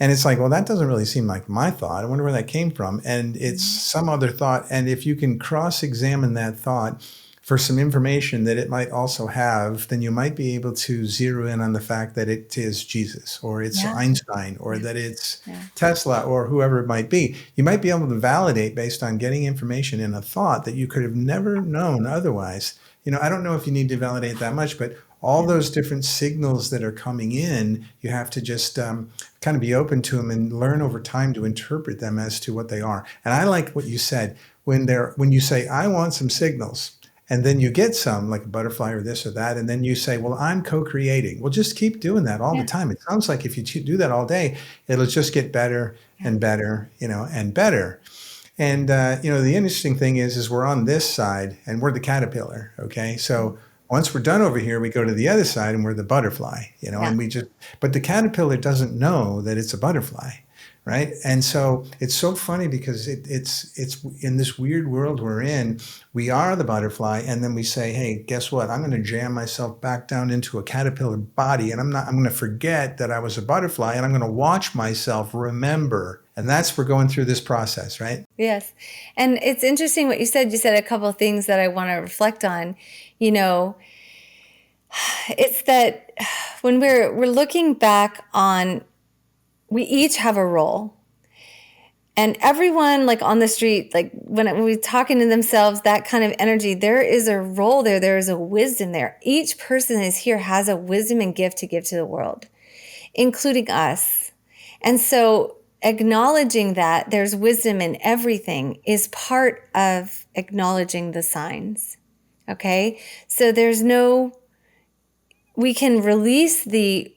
and it's like, well, that doesn't really seem like my thought. I wonder where that came from, and it's some other thought. And if you can cross-examine that thought for some information that it might also have, then you might be able to zero in on the fact that it is Jesus, or it's Yeah. Einstein, or Yeah. that it's Yeah. Tesla, or whoever it might be. You might be able to validate based on getting information in a thought that you could have never known otherwise. I don't know if you need to validate that much, but all those different signals that are coming in, you have to just kind of be open to them and learn over time to interpret them as to what they are. And I like what you said when you say, I want some signals. And then you get some, like a butterfly or this or that, and then you say, well, I'm co-creating. Well, just keep doing that all the time. It sounds like if you do that all day, it'll just get better and better, and better. And, the interesting thing is we're on this side and we're the caterpillar, okay? So once we're done over here, we go to the other side and we're the butterfly, and but the caterpillar doesn't know that it's a butterfly. Right. And so it's so funny because it's in this weird world we're in, we are the butterfly. And then we say, hey, guess what? I'm going to jam myself back down into a caterpillar body. And I'm going to forget that I was a butterfly, and I'm going to watch myself remember. And we're going through this process. Right. Yes. And it's interesting what you said. You said a couple of things that I want to reflect on. It's that when we're looking back on, we each have a role. And everyone like on the street, like when we're talking to themselves, that kind of energy, there is a role there. There is a wisdom there. Each person is here has a wisdom and gift to give to the world, including us. And so acknowledging that there's wisdom in everything is part of acknowledging the signs. Okay. So we can release the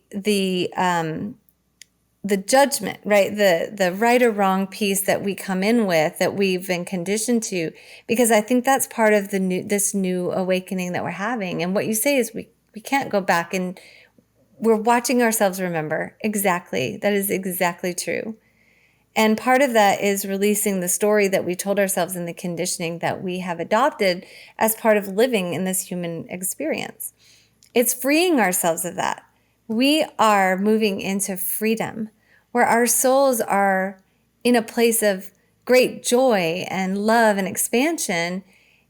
judgment, right? The right or wrong piece that we come in with, that we've been conditioned to, because I think that's part of this new awakening that we're having. And what you say is we can't go back, and we're watching ourselves remember. Exactly. That is exactly true. And part of that is releasing the story that we told ourselves and the conditioning that we have adopted as part of living in this human experience. It's freeing ourselves of that. We are moving into freedom, where our souls are in a place of great joy and love and expansion.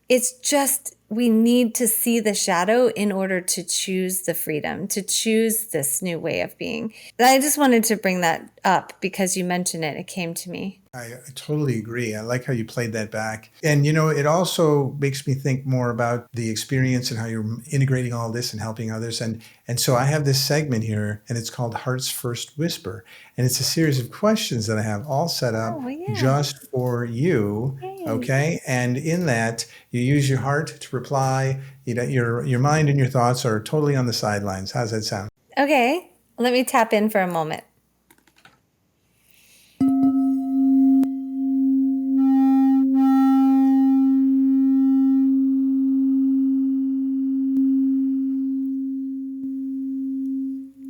It's just we need to see the shadow in order to choose the freedom, to choose this new way of being. I just wanted to bring that up because you mentioned it. It came to me. I totally agree. I like how you played that back. And, it also makes me think more about the experience and how you're integrating all this and helping others. And so I have this segment here, and it's called Heart's First Whisper. And it's a series of questions that I have all set up Oh, yeah. just for you. Yay. Okay. And in that, you use your heart to reply. Your mind and your thoughts are totally on the sidelines. How's that sound? Okay. Let me tap in for a moment.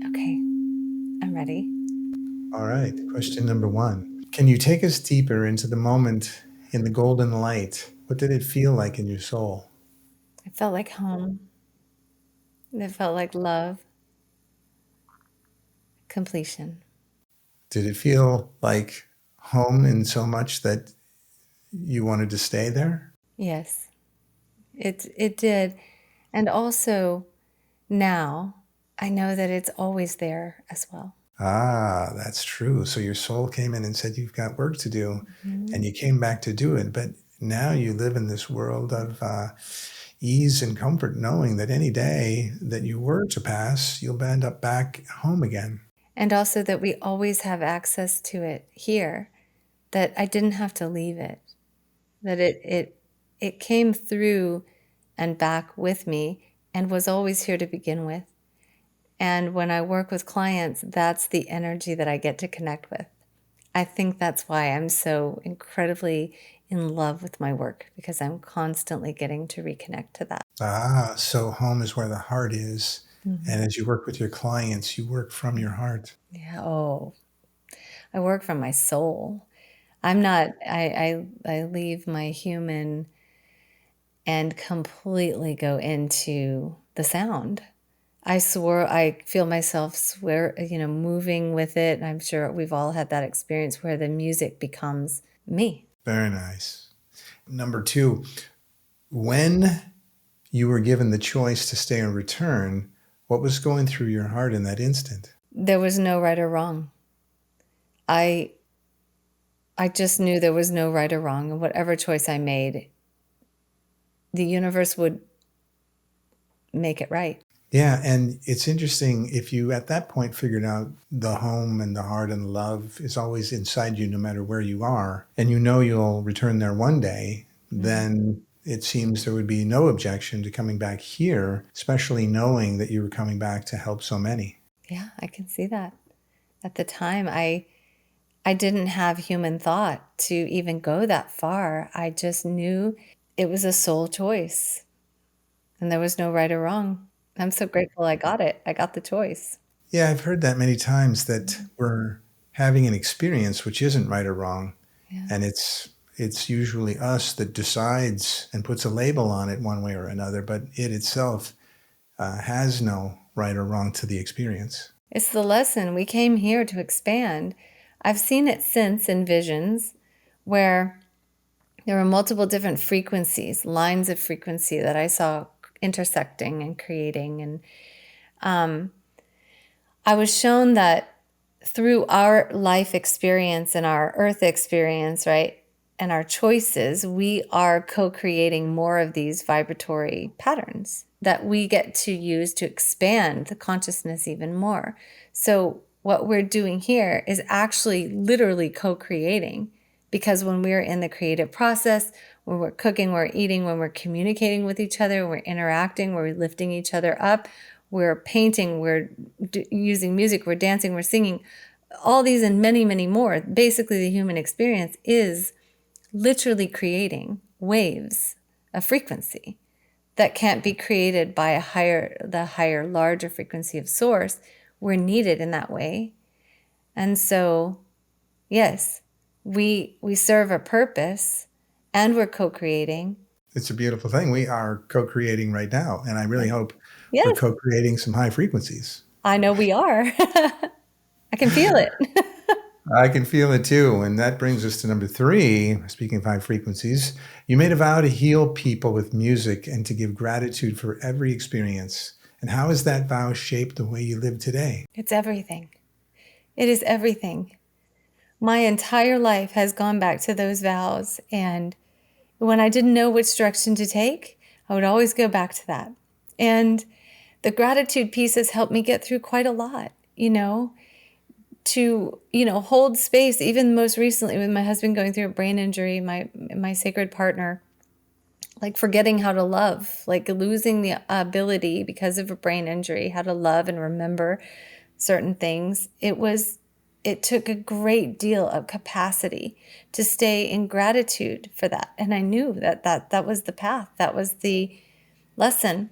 Okay. I'm ready. All right. Question number one. Can you take us deeper into the moment in the golden light? What did it feel like in your soul? It felt like home. It felt like love, completion. Did it feel like home in so much that you wanted to stay there? Yes, it did. And also now I know that it's always there as well. Ah, that's true. So your soul came in and said, you've got work to do, Mhm. and you came back to do it. But now you live in this world of ease and comfort, knowing that any day that you were to pass, you'll end up back home again. And also that we always have access to it here, that I didn't have to leave it, that it came through and back with me and was always here to begin with. And when I work with clients, that's the energy that I get to connect with. I think that's why I'm so incredibly in love with my work, because I'm constantly getting to reconnect to that. Ah, so home is where the heart is. And Mhm. as you work with your clients, you work from your heart. Yeah. Oh, I work from my soul. I'm not, I leave my human and completely go into the sound. I feel myself moving with it. And I'm sure we've all had that experience where the music becomes me. Very nice. Number two, when you were given the choice to stay or return, what was going through your heart in that instant? There was no right or wrong. I I just knew there was no right or wrong, and whatever choice I made, the universe would make it right. Yeah, and it's interesting if you at that point figured out the home and the heart and love is always inside you no matter where you are, and you know you'll return there one day, Mhm. then it seems there would be no objection to coming back here, especially knowing that you were coming back to help so many. Yeah, I can see that. At the time, I didn't have human thought to even go that far. I just knew it was a soul choice, and there was no right or wrong. I'm so grateful I got it. I got the choice. Yeah, I've heard that many times that Mhm. we're having an experience which isn't right or wrong, Yeah. and it's usually us that decides and puts a label on it one way or another, but it itself has no right or wrong to the experience. It's the lesson. We came here to expand. I've seen it since in visions where there were multiple different frequencies, lines of frequency that I saw intersecting and creating. And I was shown that through our life experience and our earth experience, right, and our choices, we are co creating more of these vibratory patterns that we get to use to expand the consciousness even more. So, what we're doing here is actually literally co creating, because when we're in the creative process, when we're cooking, we're eating, when we're communicating with each other, we're interacting, we're lifting each other up, we're painting, we're using music, we're dancing, we're singing, all these and many, many more. Basically, the human experience is literally creating waves of frequency that can't be created by the higher, larger frequency of source. We're needed in that way. And so, yes, we serve a purpose and we're co-creating. It's a beautiful thing. We are co-creating right now, and I really hope we're Yes, co-creating some high frequencies. I know we are. I can feel it. I can feel it too. And that brings us to number three. Speaking of high frequencies, you made a vow to heal people with music and to give gratitude for every experience. And how has that vow shaped the way you live today? It's everything. It is everything. My entire life has gone back to those vows. And when I didn't know which direction to take, I would always go back to that. And the gratitude piece has helped me get through quite a lot, to, hold space, even most recently with my husband going through a brain injury, my sacred partner, like forgetting how to love, like losing the ability because of a brain injury, how to love and remember certain things. It took a great deal of capacity to stay in gratitude for that. And I knew that was the path. That was the lesson.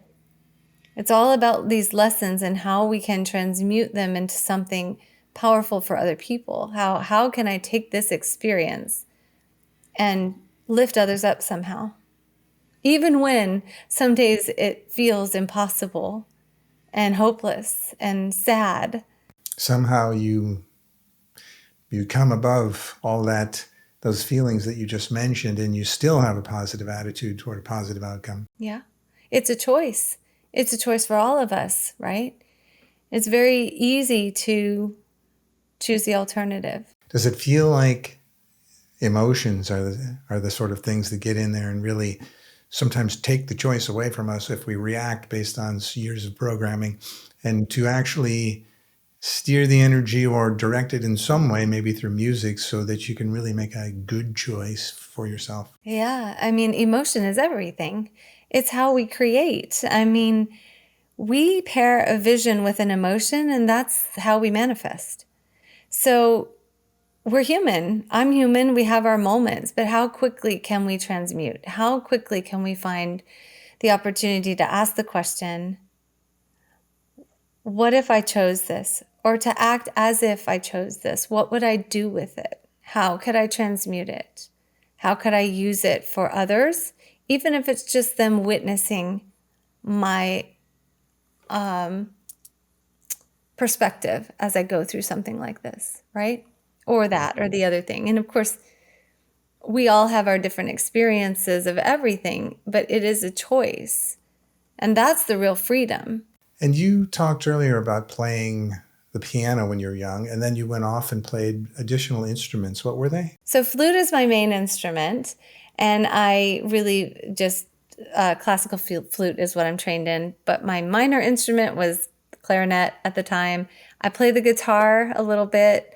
It's all about these lessons and how we can transmute them into something powerful for other people. How can I take this experience and lift others up somehow? Even when some days it feels impossible and hopeless and sad. Somehow you come above all those feelings that you just mentioned, and you still have a positive attitude toward a positive outcome. Yeah. It's a choice. It's a choice for all of us, right? It's very easy to choose the alternative. Does it feel like emotions are the sort of things that get in there and really sometimes take the choice away from us if we react based on years of programming, and to actually steer the energy or direct it in some way, maybe through music, so that you can really make a good choice for yourself? Yeah. I mean, emotion is everything. It's how we create. I mean, we pair a vision with an emotion, and that's how we manifest. So we're human. I'm human. We have our moments, but how quickly can we transmute? How quickly can we find the opportunity to ask the question, what if I chose this? Or to act as if I chose this? What would I do with it? How could I transmute it? How could I use it for others? Even if it's just them witnessing my perspective as I go through something like this, right? Or that, or the other thing. And of course, we all have our different experiences of everything, but it is a choice. And that's the real freedom. And you talked earlier about playing the piano when you were young, and then you went off and played additional instruments. What were they? So flute is my main instrument, and I really just classical flute is what I'm trained in. But my minor instrument was clarinet at the time. I play the guitar a little bit,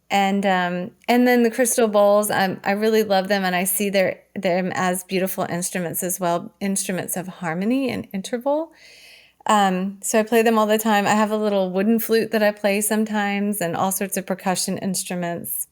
and then the crystal bowls. I really love them, and I see them as beautiful instruments as well, instruments of harmony and interval. So I play them all the time. I have a little wooden flute that I play sometimes, and all sorts of percussion instruments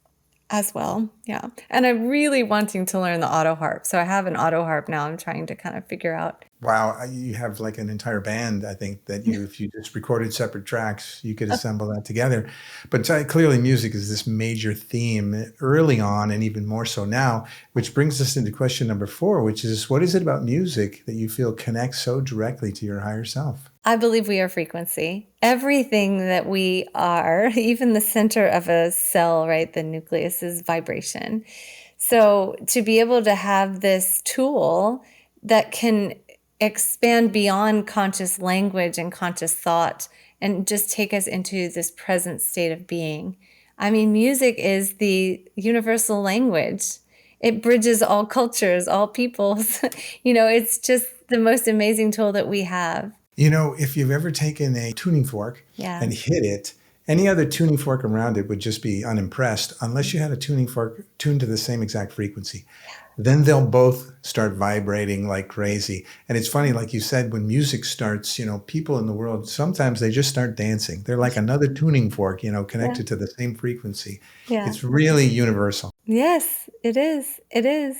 as well. Yeah. And I'm really wanting to learn the auto harp. So I have an auto harp now. I'm trying to kind of figure out. Wow, you have like an entire band, I think, that if you just recorded separate tracks, you could assemble that together. But clearly music is this major theme early on, and even more so now, which brings us into question number four, which is, what is it about music that you feel connects so directly to your higher self? I believe we are frequency. Everything that we are, even the center of a cell, right? The nucleus is vibration. So to be able to have this tool that can expand beyond conscious language and conscious thought and just take us into this present state of being. I mean, music is the universal language. It bridges all cultures, all peoples. It's just the most amazing tool that we have. If you've ever taken a tuning fork Yeah. and hit it, any other tuning fork around it would just be unimpressed unless you had a tuning fork tuned to the same exact frequency. Then they'll both start vibrating like crazy. And it's funny, like you said, when music starts, people in the world, sometimes they just start dancing. They're like another tuning fork, connected to the same frequency. Yeah. It's really universal. Yes, it is. It is.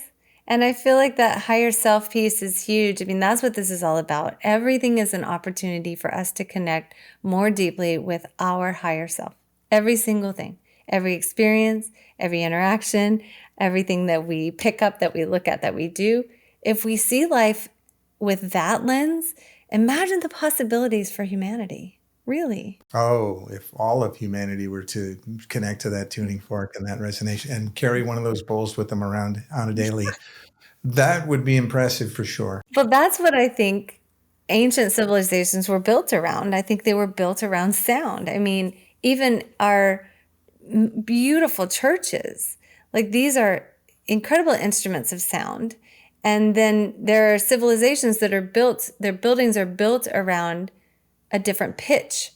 And I feel like that higher self piece is huge. I mean, that's what this is all about. Everything is an opportunity for us to connect more deeply with our higher self. Every single thing, every experience, every interaction, everything that we pick up, that we look at, that we do. If we see life with that lens, imagine the possibilities for humanity. Really? Oh, if all of humanity were to connect to that tuning fork and that resonation and carry one of those bowls with them around on a daily, that would be impressive for sure. Well, that's what I think ancient civilizations were built around. I think they were built around sound. I mean, even our beautiful churches, like these are incredible instruments of sound. And then there are civilizations that are built, their buildings are built around a different pitch.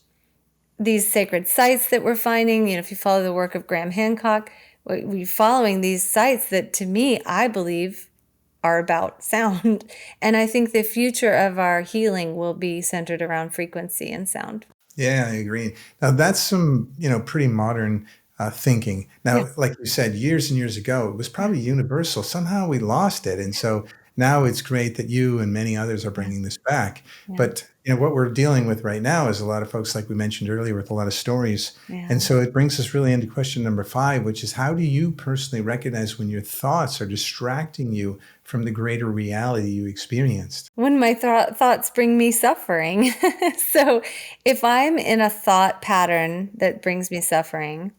These sacred sites that we're finding, if you follow the work of Graham Hancock, we're following these sites that to me, I believe are about sound. And I think the future of our healing will be centered around frequency and sound. Yeah, I agree. Now that's some, pretty modern thinking. Yeah, Now, like you said, years and years ago, it was yeah, probably universal. Somehow we lost it, and so now it's great that you and many others are yeah, bringing this back. yeah, But what we're dealing with right now is a lot of folks, like we mentioned earlier, with a lot of stories, and yeah. so it brings us really into question number 5, which is how do you personally recognize when your thoughts are distracting you from the greater reality you experienced? When my thoughts bring me suffering. So if I'm in a thought pattern that brings me suffering,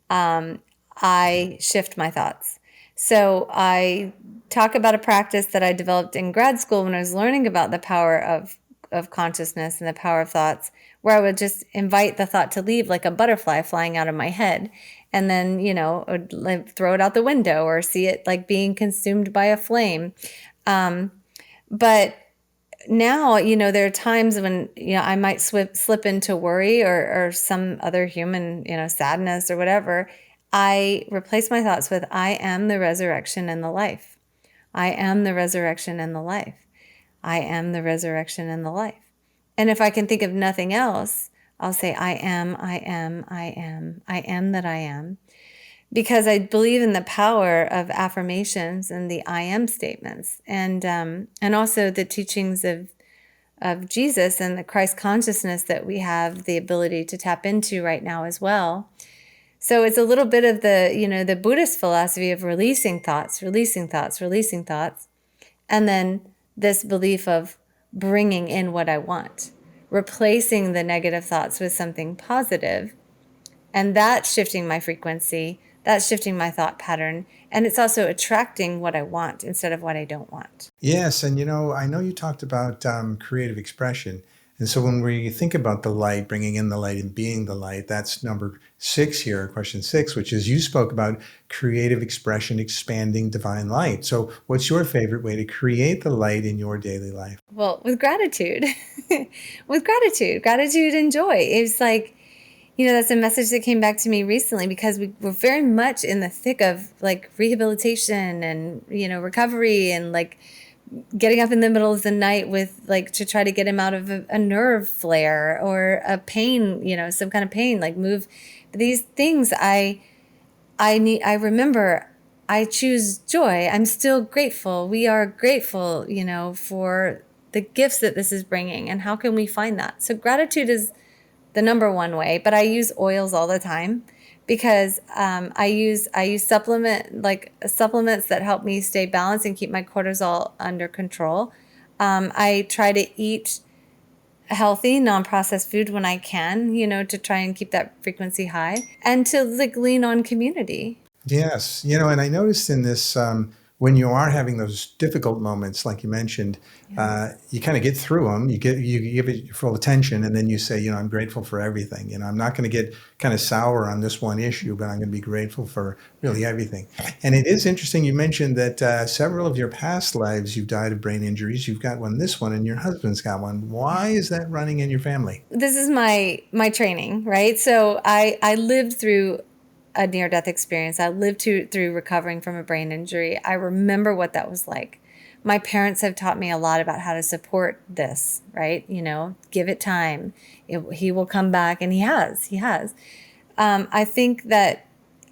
um, I shift my thoughts. So I talk about a practice that I developed in grad school when I was learning about the power of consciousness and the power of thoughts, where I would just invite the thought to leave like a butterfly flying out of my head. And then, I would like throw it out the window or see it like being consumed by a flame. Um, but now, there are times when, I might slip into worry or some other human, sadness or whatever. I replace my thoughts with, I am the resurrection and the life. I am the resurrection and the life. I am the resurrection and the life. And if I can think of nothing else, I'll say, I am, I am, I am, I am that I am. Because I believe in the power of affirmations and the I am statements, and also the teachings of Jesus and the Christ consciousness that we have the ability to tap into right now as well. So it's a little bit of the Buddhist philosophy of releasing thoughts, releasing thoughts, releasing thoughts, and then this belief of bringing in what I want, replacing the negative thoughts with something positive, and that's shifting my frequency, that's shifting my thought pattern, and it's also attracting what I want instead of what I don't want. Yes, and I know you talked about creative expression. And so when we think about the light, bringing in the light and being the light, that's number 6 here, question 6, which is you spoke about creative expression, expanding divine light. So what's your favorite way to create the light in your daily life? Well, with gratitude, with gratitude and joy. It's like, that's a message that came back to me recently because we were very much in the thick of like rehabilitation and, recovery and like getting up in the middle of the night with like to try to get him out of a nerve flare or a pain, some kind of pain, like move these things. I remember I choose joy. I'm still grateful. We are grateful, for the gifts that this is bringing. And how can we find that? So gratitude is the number one way, but I use oils all the time because I use supplements that help me stay balanced and keep my cortisol under control. I try to eat healthy, non-processed food when I can, to try and keep that frequency high and to like lean on community. Yes, and I noticed in this, when you are having those difficult moments, like you mentioned, Yeah. you kind of get through them. You give it your full attention, and then you say, I'm grateful for everything. I'm not going to get kind of sour on this one issue, but I'm going to be grateful for really everything. And it is interesting. You mentioned that several of your past lives, you've died of brain injuries. You've got one, this one, and your husband's got one. Why is that running in your family? This is my training, right? So I lived through a near-death experience. I lived through recovering from a brain injury. I remember what that was like. My parents have taught me a lot about how to support this, right? Give it time. He will come back, and he has. He has. I think that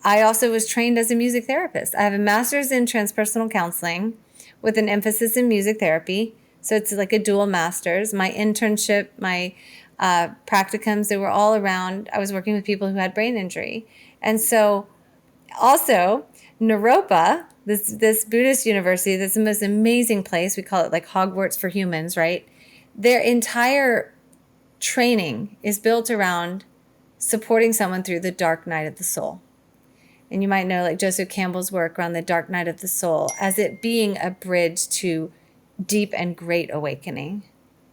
I also was trained as a music therapist. I have a master's in transpersonal counseling with an emphasis in music therapy. So it's like a dual master's. My internship, my practicums, they were all around. I was working with people who had brain injury. And so also Naropa, this Buddhist university, that's the most amazing place. We call it like Hogwarts for humans, right? Their entire training is built around supporting someone through the dark night of the soul. And you might know, like Joseph Campbell's work around the dark night of the soul as it being a bridge to deep and great awakening,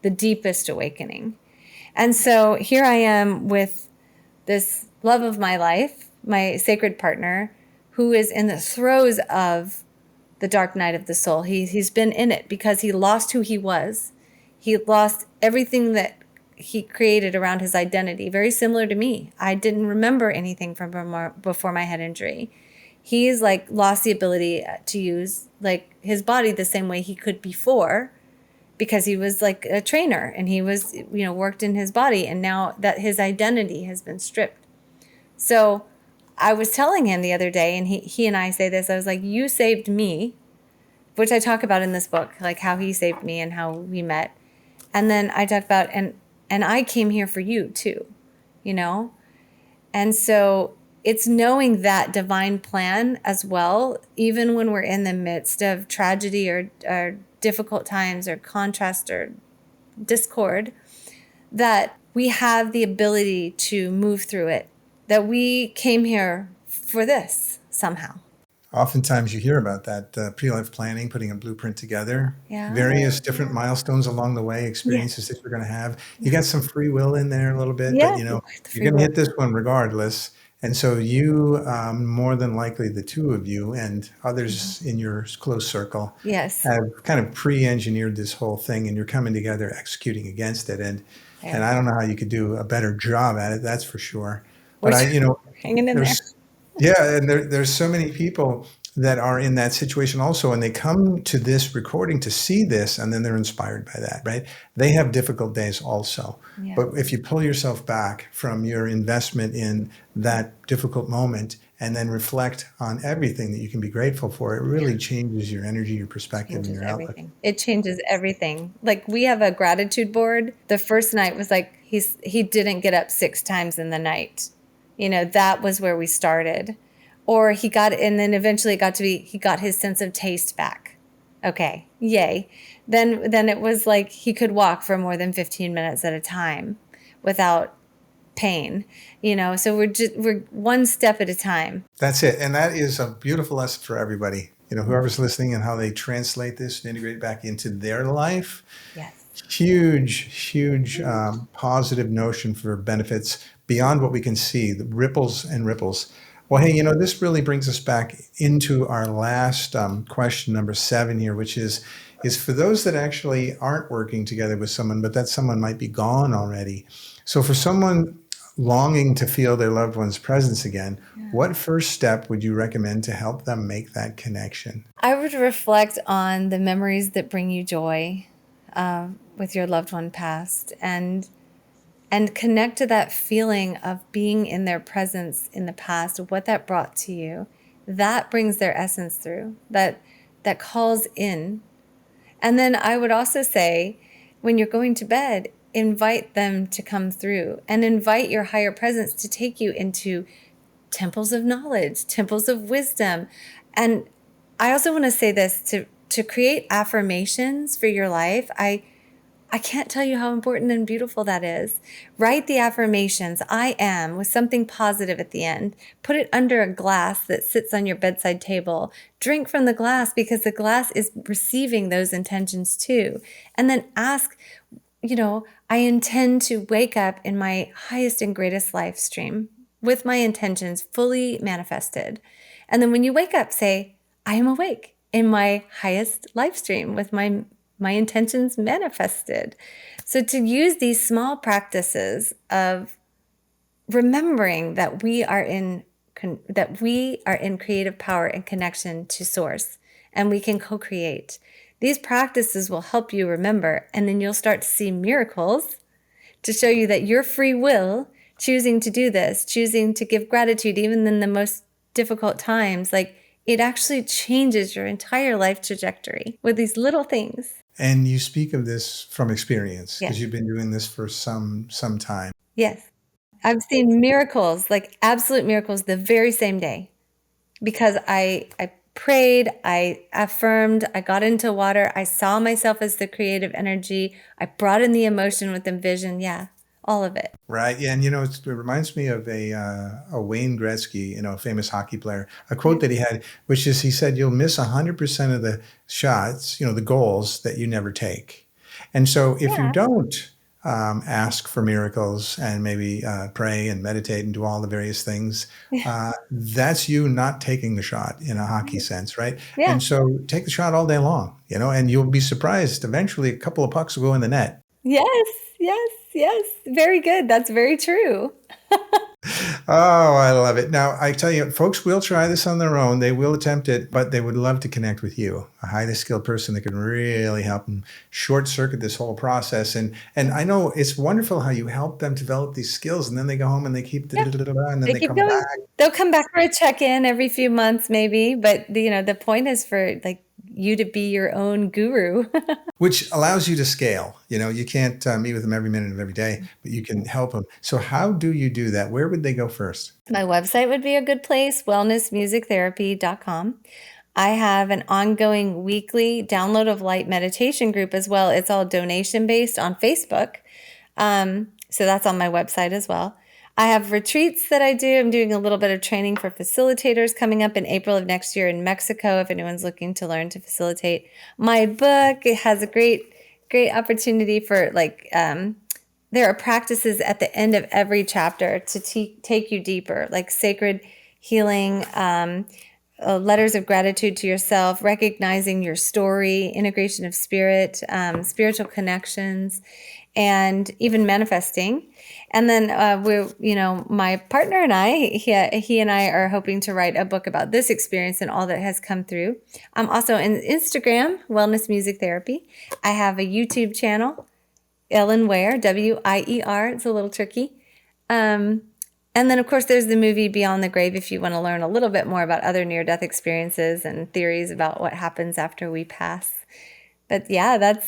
the deepest awakening. And so here I am with this love of my life, my sacred partner, who is in the throes of the dark night of the soul. He's been in it because he lost who he was. He lost everything that he created around his identity, very similar to me. I didn't remember anything from before my head injury. He's like lost the ability to use like his body the same way he could before, because he was like a trainer and he was, worked in his body, and now that his identity has been stripped. So I was telling him the other day, and he and I say this, I was like, you saved me, which I talk about in this book, like how he saved me and how we met. And then I talk about, and I came here for you too, And so it's knowing that divine plan as well, even when we're in the midst of tragedy or difficult times or contrast or discord, that we have the ability to move through it, that we came here for this somehow. Oftentimes you hear about that pre-life planning, putting a blueprint together, Yeah. various different milestones along the way, experiences that you're going to have. You got some free will in there a little bit, but Yeah. you're going to hit this one regardless. And so you, more than likely the two of you and others in your close circle, Yes. have kind of pre-engineered this whole thing, and you're coming together, executing against it. And I don't know how you could do a better job at it, that's for sure. But hanging in there. Yeah, and there's so many people that are in that situation also, and they come to this recording to see this, and then they're inspired by that, right? They have difficult days also. Yeah. But if you pull yourself back from your investment in that difficult moment and then reflect on everything that you can be grateful for, it really changes your energy, your perspective, and your outlook. It changes everything. Like, we have a gratitude board. The first night was like he didn't get up 6 times in the night. That was where we started. Or and then eventually it got to be, he got his sense of taste back. Okay, yay. Then it was like he could walk for more than 15 minutes at a time without pain. So we're one step at a time. That's it. And that is a beautiful lesson for everybody. Whoever's listening and how they translate this and integrate it back into their life. Yes. Huge positive notion for benefits beyond what we can see, the ripples and ripples. Well, hey, this really brings us back into our last question, number 7 here, which is for those that actually aren't working together with someone, but that someone might be gone already. So for someone longing to feel their loved one's presence again, what first step would you recommend to help them make that connection? I would reflect on the memories that bring you joy with your loved one passed, and connect to that feeling of being in their presence in the past, what that brought to you. That brings their essence through, that calls in. And then I would also say, when you're going to bed, invite them to come through, and invite your higher presence to take you into temples of knowledge, temples of wisdom. And I also want to say this, to create affirmations for your life. I can't tell you how important and beautiful that is. Write the affirmations, I am, with something positive at the end. Put it under a glass that sits on your bedside table. Drink from the glass, because the glass is receiving those intentions too. And then ask, I intend to wake up in my highest and greatest life stream with my intentions fully manifested. And then when you wake up, say, I am awake in my highest life stream with my intentions manifested. So to use these small practices of remembering that we are in creative power and connection to source, and we can co-create. These practices will help you remember, and then you'll start to see miracles to show you that your free will, choosing to do this, choosing to give gratitude even in the most difficult times, like, it actually changes your entire life trajectory with these little things. And you speak of this from experience, because Yes. you've been doing this for some time. Yes. I've seen miracles, like absolute miracles, the very same day, because I prayed, I affirmed, I got into water, I saw myself as the creative energy, I brought in the emotion with the vision. Yeah. all of it. Right. Yeah. And it reminds me of a Wayne Gretzky, a famous hockey player, a Yeah. quote that he had, which is he said, "You'll miss 100% of the shots, the goals that you never take." And so if you Yeah. don't ask for miracles and maybe pray and meditate and do all the various things, that's you not taking the shot in a hockey sense, right? Yeah. And so take the shot all day long, and you'll be surprised. Eventually, a couple of pucks will go in the net. Yes, yes, yes. Very good. That's very true. Oh, I love it. Now, I tell you, folks will try this on their own. They will attempt it, but they would love to connect with you, a highly skilled person that can really help them short circuit this whole process. And I know it's wonderful how you help them develop these skills, and then they go home and they keep Yeah. and then They they keep come back. going. They'll come back for a check-in every few months maybe, but the point is for like you to be your own guru. Which allows you to scale. You can't meet with them every minute of every day, but you can help them. So how do you do that? Where would they go first? My website would be a good place, wellnessmusictherapy.com. I have an ongoing weekly download of light meditation group as well. It's all donation based on Facebook. So that's on my website as well. I have retreats that I do. I'm doing a little bit of training for facilitators coming up in April of next year in Mexico if anyone's looking to learn to facilitate. My book, it has a great opportunity for there are practices at the end of every chapter to take you deeper, like sacred healing, letters of gratitude to yourself, recognizing your story, integration of spirit, spiritual connections, and even manifesting. And then my partner and he and I are hoping to write a book about this experience and all that has come through. I'm also on Instagram, Wellness Music Therapy. I have a YouTube channel, Ellen Wier, Wier. It's a little tricky. And then, of course, there's the movie Beyond the Grave if you want to learn a little bit more about other near-death experiences and theories about what happens after we pass. But yeah, that's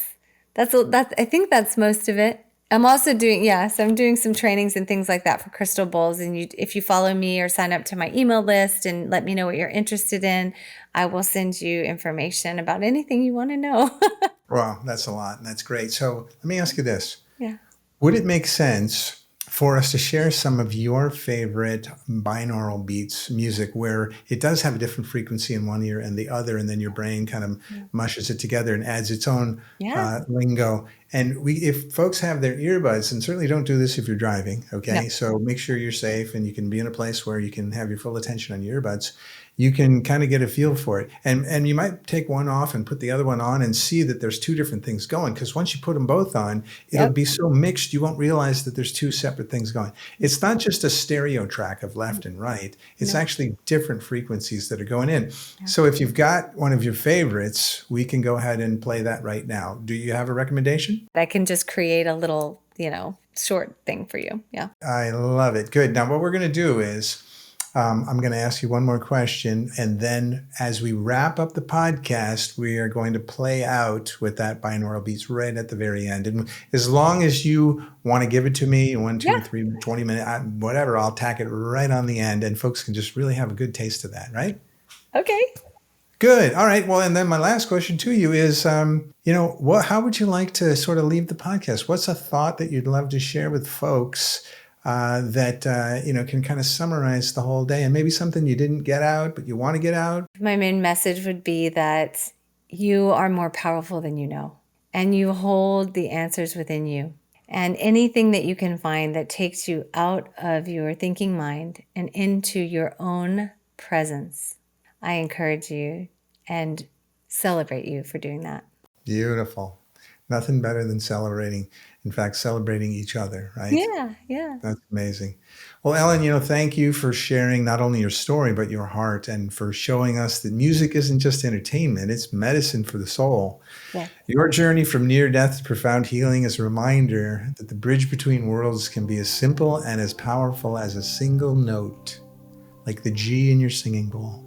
I think that's most of it. I'm also I'm doing some trainings and things like that for crystal bowls. And if you follow me or sign up to my email list and let me know what you're interested in, I will send you information about anything you want to know. Wow, that's a lot. And that's great. So let me ask you this. Yeah. Would it make sense for us to share some of your favorite binaural beats music where it does have a different frequency in one ear and the other, and then your brain kind of mushes it together and adds its own Yeah. lingo? And if folks have their earbuds, and certainly don't do this if you're driving, okay? No. So make sure you're safe and you can be in a place where you can have your full attention on your earbuds. You can kind of get a feel for it. And you might take one off and put the other one on and see that there's two different things going. Because once you put them both on, it'll Yep. be so mixed, you won't realize that there's two separate things going. It's not just a stereo track of left and right. It's No. actually different frequencies that are going in. Yeah. So if you've got one of your favorites, we can go ahead and play that right now. Do you have a recommendation? I can just create a little, short thing for you. Yeah. I love it. Good. Now, what we're going to do is I'm going to ask you one more question. And then as we wrap up the podcast, we are going to play out with that binaural beats right at the very end. And as long as you want to give it to me, 1, 2, Yeah. 3, 20 minutes, whatever, I'll tack it right on the end. And folks can just really have a good taste of that, right? Okay. Good. All right. Well, and then my last question to you is, how would you like to sort of leave the podcast? What's a thought that you'd love to share with folks that can kind of summarize the whole day, and maybe something you didn't get out, but you want to get out? My main message would be that you are more powerful than you know, and you hold the answers within you. And anything that you can find that takes you out of your thinking mind and into your own presence, I encourage you and celebrate you for doing that. Beautiful. Nothing better than celebrating. In fact, celebrating each other, right? Yeah, yeah. That's amazing. Well, Ellen, thank you for sharing not only your story, but your heart, and for showing us that music isn't just entertainment, it's medicine for the soul. Yeah. Your journey from near death to profound healing is a reminder that the bridge between worlds can be as simple and as powerful as a single note, like the G in your singing bowl.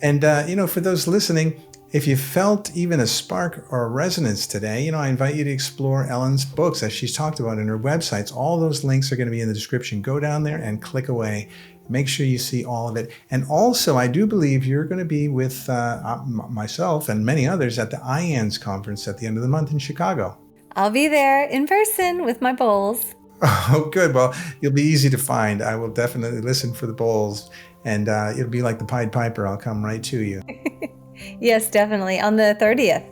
And, for those listening, if you felt even a spark or a resonance today, I invite you to explore Ellen's books as she's talked about in her websites. All those links are going to be in the description. Go down there and click away. Make sure you see all of it. And also, I do believe you're going to be with myself and many others at the IANS conference at the end of the month in Chicago. I'll be there in person with my bowls. Oh, good. Well, you'll be easy to find. I will definitely listen for the bowls, and it'll be like the Pied Piper. I'll come right to you. Yes, definitely. On the 30th,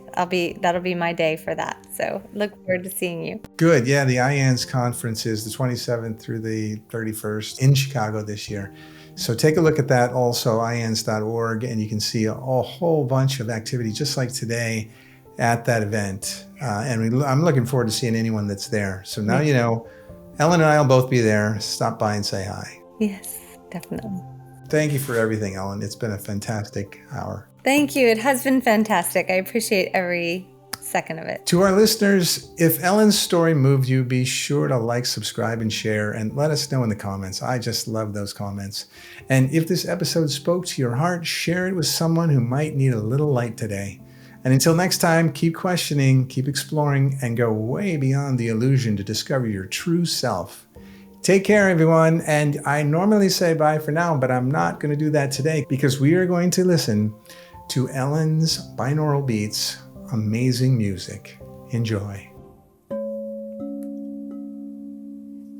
that'll be my day for that. So look forward to seeing you. Good. Yeah, the IANS conference is the 27th through the 31st in Chicago this year. So take a look at that also, ians.org, and you can see a whole bunch of activity just like today at that event. I'm looking forward to seeing anyone that's there. So now you know, Ellen and I will both be there. Stop by and say hi. Yes, definitely. Thank you for everything, Ellen. It's been a fantastic hour. Thank you. It has been fantastic. I appreciate every second of it. To our listeners, if Ellen's story moved you, be sure to like, subscribe, and share, and let us know in the comments. I just love those comments. And if this episode spoke to your heart, share it with someone who might need a little light today. And until next time, keep questioning, keep exploring, and go way beyond the illusion to discover your true self. Take care, everyone. And I normally say bye for now, but I'm not going to do that today because we are going to listen to Ellen's binaural beats, amazing music. Enjoy.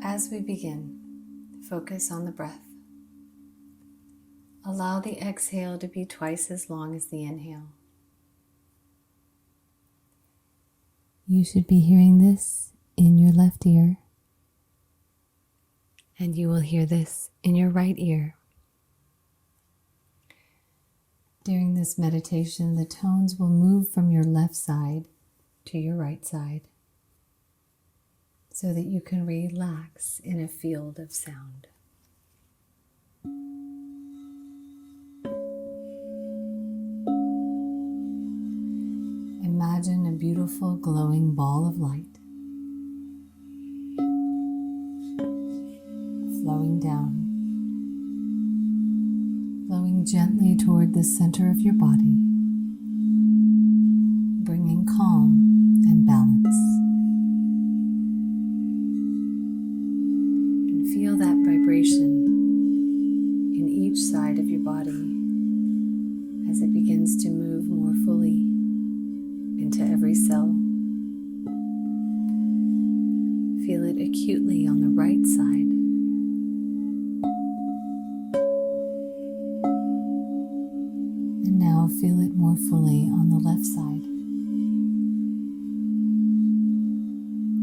As we begin, focus on the breath. Allow the exhale to be twice as long as the inhale. You should be hearing this in your left ear, and you will hear this in your right ear. During this meditation, the tones will move from your left side to your right side so that you can relax in a field of sound. Imagine a beautiful glowing ball of light flowing down, flowing gently toward the center of your body, bringing calm and balance. And feel that vibration in each side of your body as it begins to move more fully into every cell. Feel it acutely on the right side. And now feel it more fully on the left side.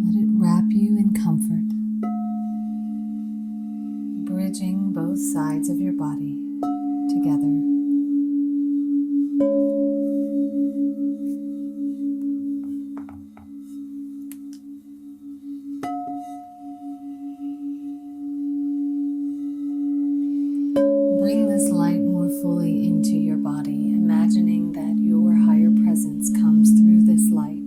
Let it wrap you in comfort, bridging both sides of your body together. Bring this light more fully into your body, imagining that your higher presence comes through this light.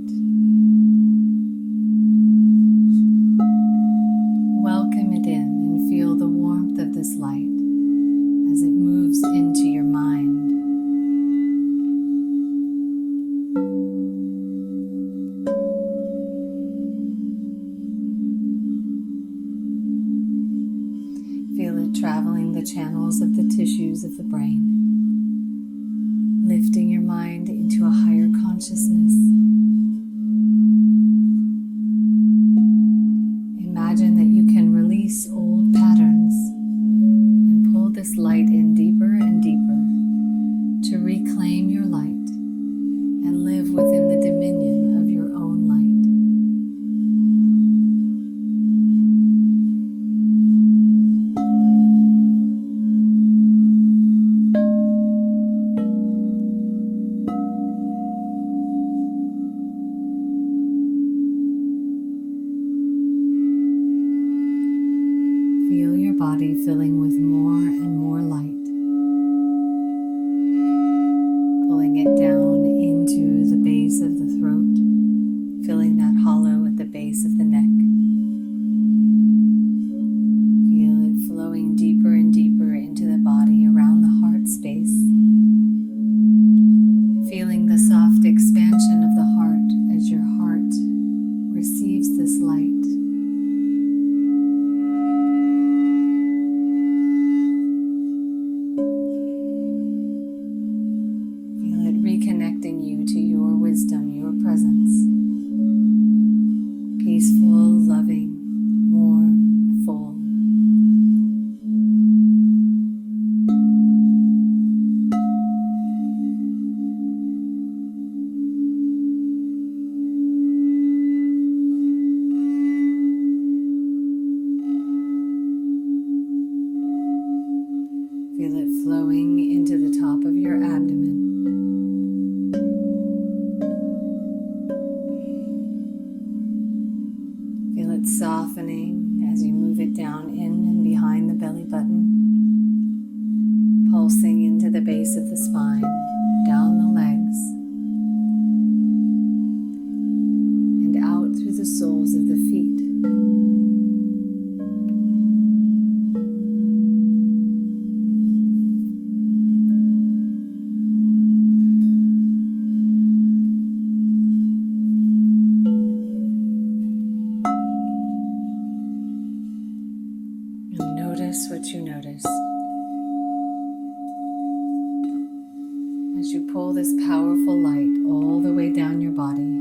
Welcome it in and feel the warmth of this light as it moves into your mind. Feel it traveling the channels of the tissues of the brain, lifting your mind into a higher consciousness. Imagine that you can release old patterns and pull this light in deeper and deeper to reclaim your light and live within the dominion of your own light. it softening as you move it down in and behind the belly button, pulsing into the base of the spine, down the legs, and out through the soles of the feet. Notice what you notice as you pull this powerful light all the way down your body,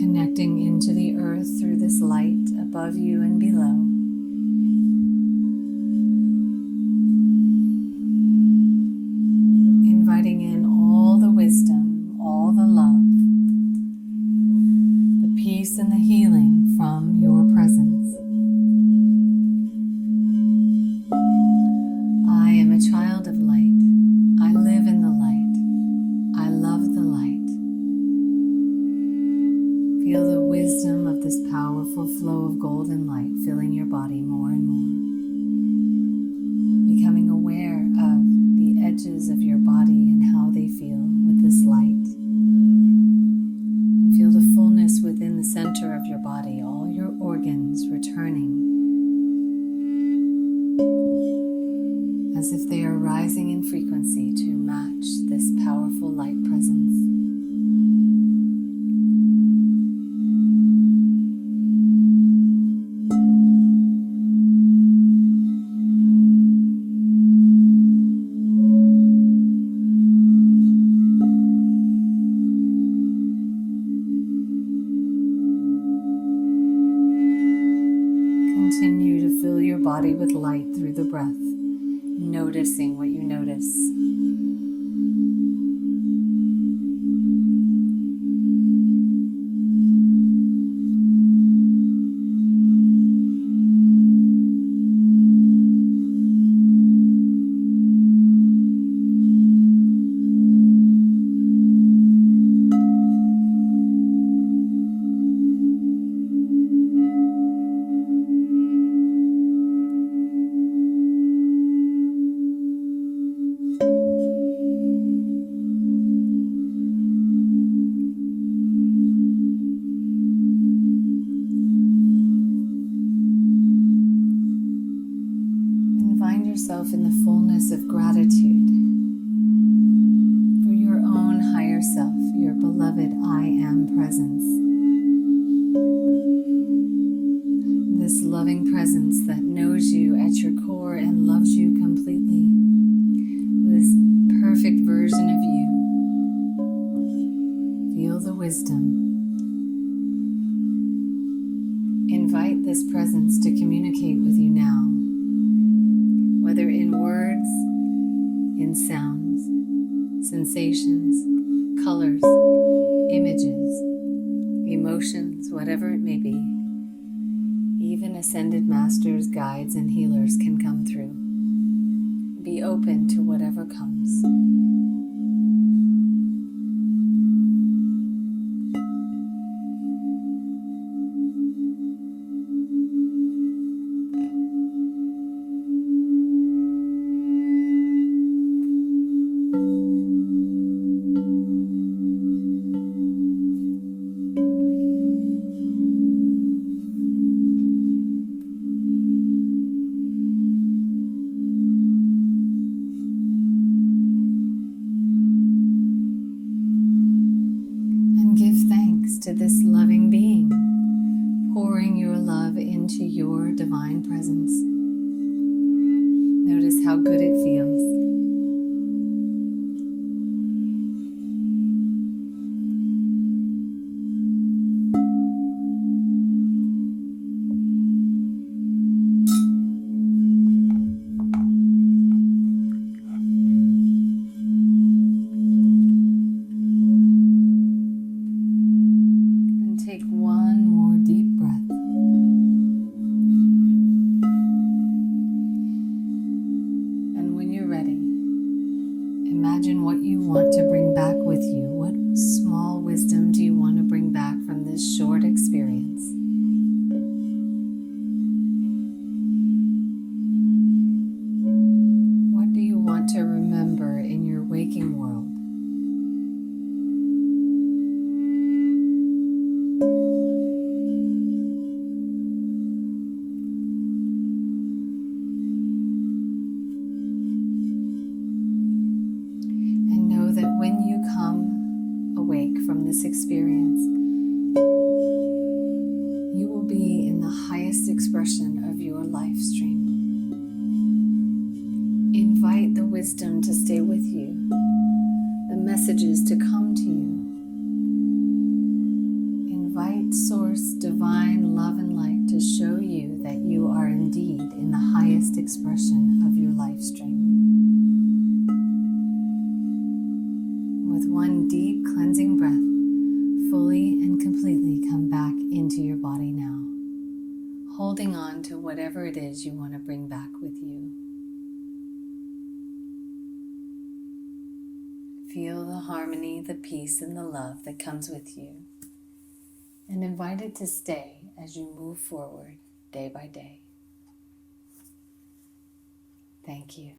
connecting into the earth through this light above you and below. Inviting in all the wisdom, all the love, the peace and the healing from your presence. I am a child of light. I live in the light. I love the light. Feel the wisdom of this powerful flow of golden light filling your body more and more. Becoming aware of the edges of your body and how they feel with this light. And feel the fullness within the center of your body, all your organs returning as if they are rising in frequency to match this powerful light presence. Continue to fill your body with light through the breath, noticing what you notice. Yourself in the fullness of gratitude for your own higher self, your beloved I am presence. This loving presence that knows you at your core and loves you completely. This perfect version of you. Feel the wisdom. Invite this presence to communicate with you now. Whether in words, in sounds, sensations, colors, images, emotions, whatever it may be, even ascended masters, guides, and healers can come through. Be open to whatever comes. To this loving being, pouring your love into your divine presence. Notice how good it feels. Take one more deep breath. And when you're ready, imagine what you want to bring back with you. What small wisdom do you when you come awake from this experience, you will be in the highest expression of your life stream. Invite the wisdom to stay with you, the messages to come to you. Invite Source, Divine Love and Light to show you that you are indeed in the highest expression of your life stream. With one deep cleansing breath, fully and completely come back into your body now, holding on to whatever it is you want to bring back with you. Feel the harmony, the peace, and the love that comes with you, and invite it to stay as you move forward day by day. Thank you.